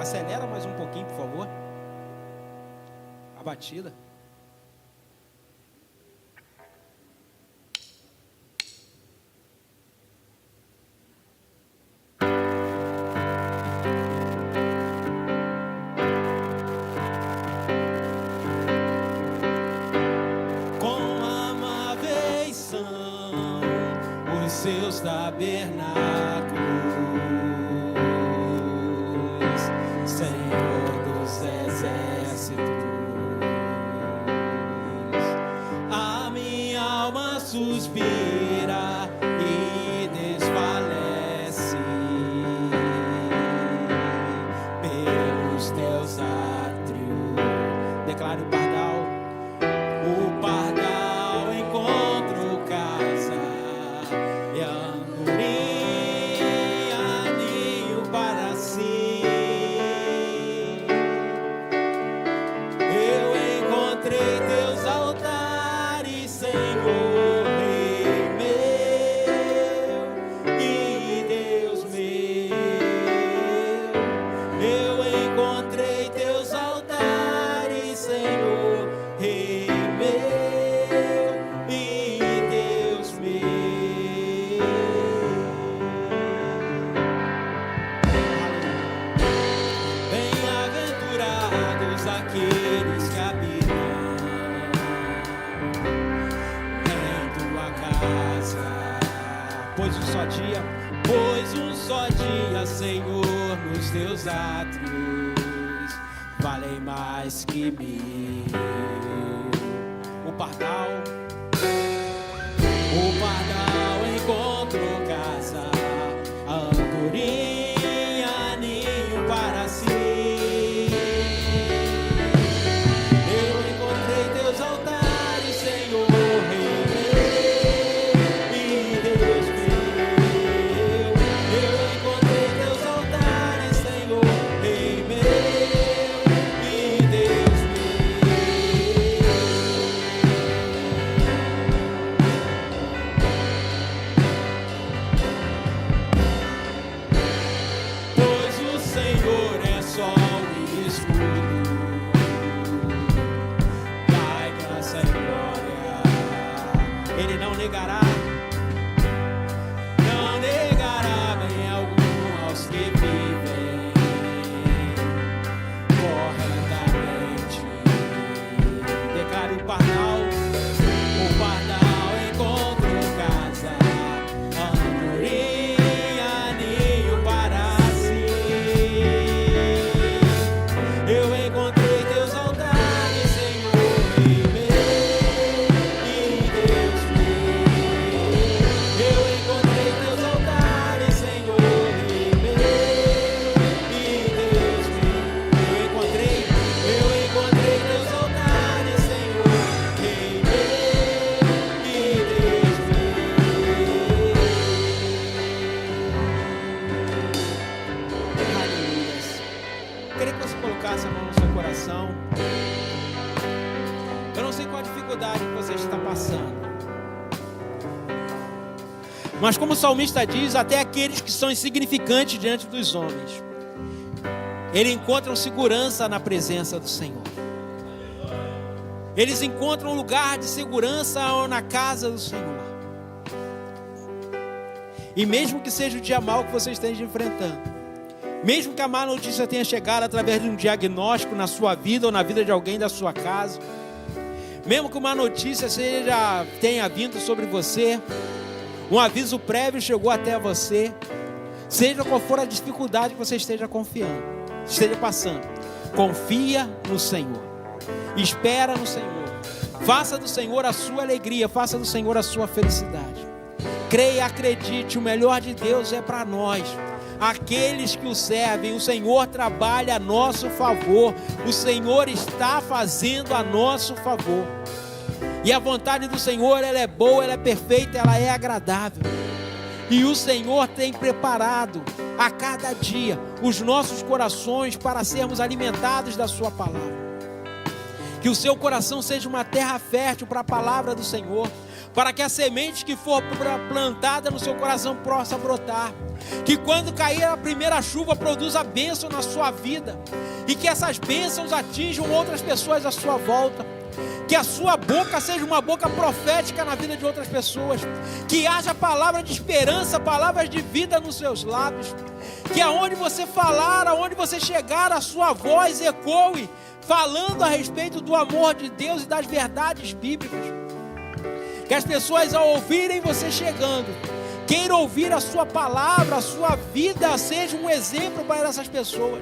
Acelera mais um pouquinho, por favor. A batida. Com amáveis são os seus tabernáculos. nos teus átrios. Declare o pardal. O pardal encontrou casa e a andorinha ninho para si. Eu encontrei teus altares, Senhor, Rei meu e Deus meu. Eu encontrei teus altares, Senhor, Rei meu e Deus meu. Bem-aventurados aqueles que habitam em tua casa, pois um só dia, Senhor, nos teus átrios valem mais que mil. O pardal encontrou casa, a andorinha ninho para si. Eu encontrei teus altares, Senhor, Rei meu e Deus meu. Eu encontrei teus altares, Senhor, Rei meu e Deus pois o Senhor é sol e escudo, dai graça e glória. Ele não negará bem algum aos que vivem corretamente. Declare o pardal encontrou casa, a andorinha ninho para si. Eu encontrei teus altares, Senhor, Rei meu e Deus meu. Eu encontrei teus altares, Senhor, Rei meu e Deus meu. Eu encontrei teus altares, Senhor, Rei meu e Deus meu. Aleluia. Queria que você colocasse a mão no seu coração. Eu não sei qual a dificuldade que você está passando, mas como o salmista diz, até aqueles que são insignificantes diante dos homens, eles encontram segurança na presença do Senhor. Eles encontram um lugar de segurança na casa do Senhor. E mesmo que seja o dia mau que você esteja enfrentando, mesmo que a má notícia tenha chegado através de um diagnóstico na sua vida ou na vida de alguém da sua casa, mesmo que uma notícia tenha vindo sobre você, um aviso prévio chegou até você, seja qual for a dificuldade que você esteja passando, confia no Senhor, espera no Senhor, faça do Senhor a sua alegria, faça do Senhor a sua felicidade. Creia, acredite, o melhor de Deus é para nós, aqueles que o servem. O Senhor trabalha a nosso favor, o Senhor está fazendo a nosso favor, e a vontade do Senhor, ela é boa, ela é perfeita, ela é agradável, e o Senhor tem preparado a cada dia os nossos corações para sermos alimentados da sua palavra. Que o seu coração seja uma terra fértil para a palavra do Senhor, para que a semente que for plantada no seu coração possa brotar, que quando cair a primeira chuva produza bênção na sua vida, e que essas bênçãos atinjam outras pessoas à sua volta, que a sua boca seja uma boca profética na vida de outras pessoas, que haja palavra de esperança, palavras de vida nos seus lábios, que aonde você falar, aonde você chegar, a sua voz ecoe, falando a respeito do amor de Deus e das verdades bíblicas, que as pessoas, ao ouvirem você chegando, queiram ouvir a sua palavra, a sua vida seja um exemplo para essas pessoas,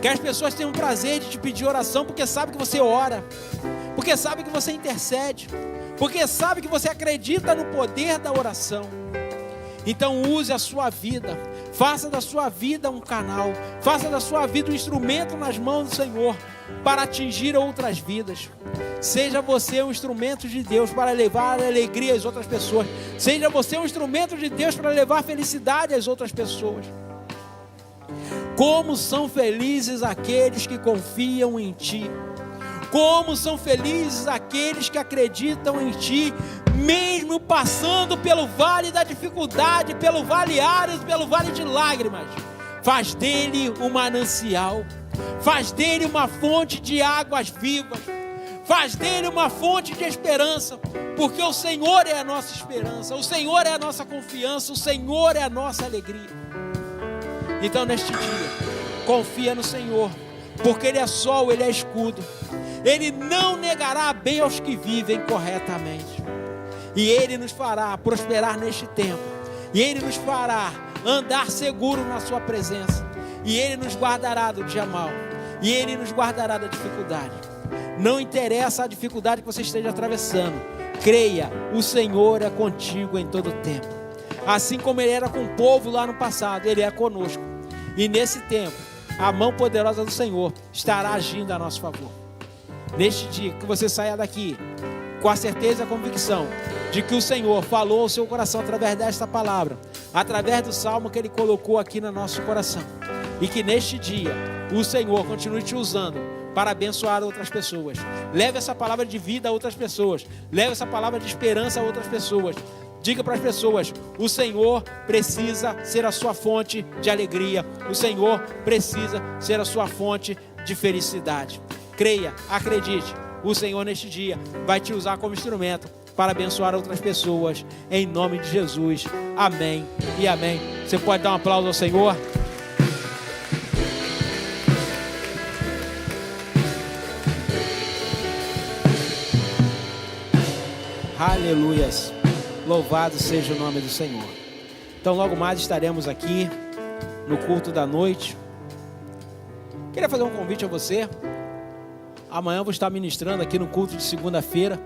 que as pessoas tenham prazer de te pedir oração, porque sabe que você ora, porque sabe que você intercede, porque sabe que você acredita no poder da oração. Então use a sua vida, Faça da sua vida um canal, faça da sua vida um instrumento nas mãos do Senhor para atingir outras vidas. Seja você um instrumento de Deus para levar alegria às outras pessoas. Seja você um instrumento de Deus para levar felicidade às outras pessoas. Como são felizes aqueles que confiam em Ti. Como são felizes aqueles que acreditam em Ti, mesmo passando pelo vale da dificuldade, pelo vale árido, pelo vale de lágrimas. Faz dele um manancial, faz dele uma fonte de águas vivas, faz dele uma fonte de esperança, porque o Senhor é a nossa esperança, o Senhor é a nossa confiança, o Senhor é a nossa alegria. Então neste dia, confia no Senhor, porque Ele é sol, Ele é escudo. Ele não negará bem aos que vivem corretamente. E Ele nos fará prosperar neste tempo. E Ele nos fará andar seguro na sua presença. E Ele nos guardará do dia mau. E Ele nos guardará da dificuldade. Não interessa a dificuldade que você esteja atravessando. Creia, o Senhor é contigo em todo o tempo. Assim como Ele era com o povo lá no passado, Ele é conosco. E nesse tempo, a mão poderosa do Senhor estará agindo a nosso favor. Neste dia, que você saia daqui com a certeza e a convicção de que o Senhor falou ao seu coração através desta palavra, através do salmo que Ele colocou aqui no nosso coração, e que neste dia o Senhor continue te usando para abençoar outras pessoas. Leve essa palavra de vida a outras pessoas, leve essa palavra de esperança a outras pessoas. Diga para as pessoas: o Senhor precisa ser a sua fonte de alegria, o Senhor precisa ser a sua fonte de felicidade. Creia, acredite, o Senhor neste dia vai te usar como instrumento para abençoar outras pessoas, em nome de Jesus, amém e amém. Você pode dar um aplauso ao Senhor? Aleluias, louvado seja o nome do Senhor. Então logo mais estaremos aqui no culto da noite. Queria fazer um convite a você. Amanhã eu vou estar ministrando aqui no culto de segunda-feira,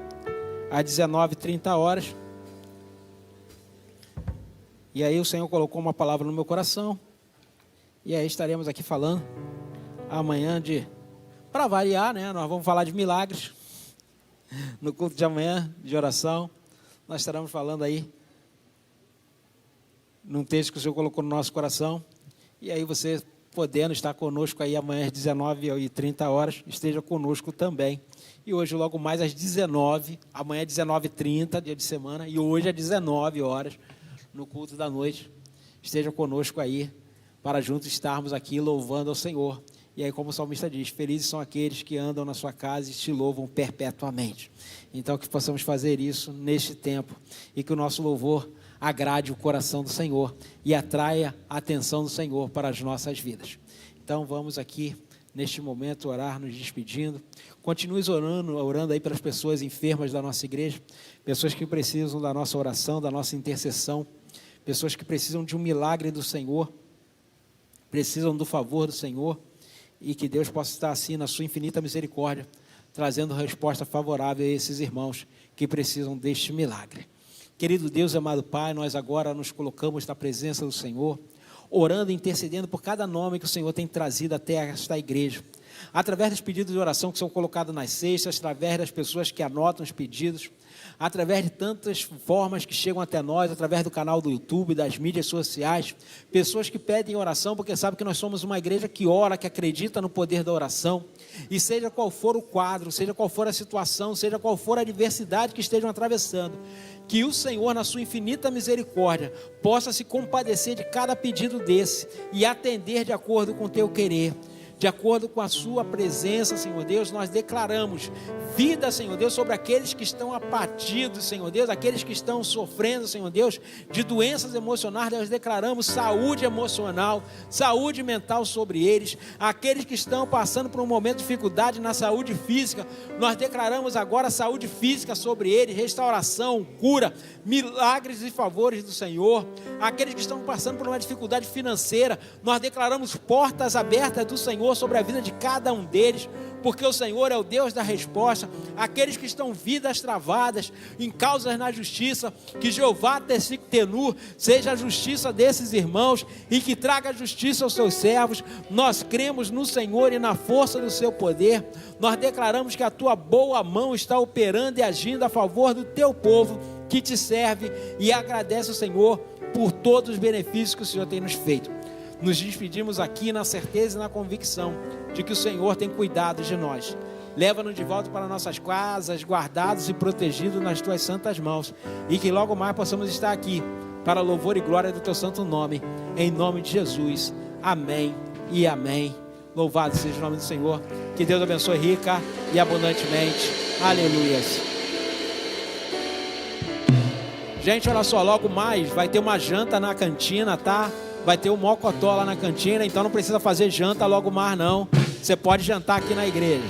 às 19h30. E aí o Senhor colocou uma palavra no meu coração. E aí estaremos aqui falando amanhã para variar, né? Nós vamos falar de milagres. No culto de amanhã, de oração, nós estaremos falando aí num texto que o Senhor colocou no nosso coração. E aí você, podendo estar conosco aí amanhã às 19h30, esteja conosco também. E hoje logo mais às 19h, amanhã às 19h30, dia de semana, e hoje às 19h, no culto da noite, esteja conosco aí, para juntos estarmos aqui louvando ao Senhor. E aí, como o salmista diz, felizes são aqueles que andam na sua casa e te louvam perpetuamente. Então que possamos fazer isso neste tempo, e que o nosso louvor agrade o coração do Senhor e atraia a atenção do Senhor para as nossas vidas. Então vamos aqui neste momento orar, nos despedindo. Continue orando aí pelas pessoas enfermas da nossa igreja, pessoas que precisam da nossa oração, da nossa intercessão, pessoas que precisam de um milagre do Senhor, precisam do favor do Senhor, e que Deus possa estar assim na sua infinita misericórdia, trazendo resposta favorável a esses irmãos que precisam deste milagre. Querido Deus, amado Pai, nós agora nos colocamos na presença do Senhor, orando e intercedendo por cada nome que o Senhor tem trazido até esta igreja, através dos pedidos de oração que são colocados nas cestas, através das pessoas que anotam os pedidos, através de tantas formas que chegam até nós, através do canal do YouTube, das mídias sociais, pessoas que pedem oração porque sabem que nós somos uma igreja que ora, que acredita no poder da oração, e seja qual for o quadro, seja qual for a situação, seja qual for a adversidade que estejam atravessando, que o Senhor, na sua infinita misericórdia, possa se compadecer de cada pedido desse e atender de acordo com o teu querer. De acordo com a sua presença, Senhor Deus, nós declaramos vida, Senhor Deus, sobre aqueles que estão abatidos, Senhor Deus, aqueles que estão sofrendo, Senhor Deus, de doenças emocionais. Nós declaramos saúde emocional, saúde mental sobre eles. Aqueles que estão passando por um momento de dificuldade na saúde física, nós declaramos agora saúde física sobre eles, restauração, cura, milagres e favores do Senhor. Aqueles que estão passando por uma dificuldade financeira, nós declaramos portas abertas do Senhor sobre a vida de cada um deles, porque o Senhor é o Deus da resposta. Aqueles que estão vidas travadas em causas na justiça, que Jeová Tenu seja a justiça desses irmãos e que traga justiça aos seus servos. Nós cremos no Senhor e na força do seu poder. Nós declaramos que a tua boa mão está operando e agindo a favor do teu povo que te serve, e agradece ao Senhor por todos os benefícios que o Senhor tem nos feito. Nos despedimos aqui na certeza e na convicção de que o Senhor tem cuidado de nós. Leva-nos de volta para nossas casas, guardados e protegidos nas tuas santas mãos, e que logo mais possamos estar aqui para louvor e glória do teu santo nome, em nome de Jesus. Amém e amém. Louvado seja o nome do Senhor. Que Deus abençoe rica e abundantemente. Aleluias. Gente, olha só, logo mais vai ter uma janta na cantina, tá? Vai ter um mocotó lá na cantina, então não precisa fazer janta logo mais não. Você pode jantar aqui na igreja.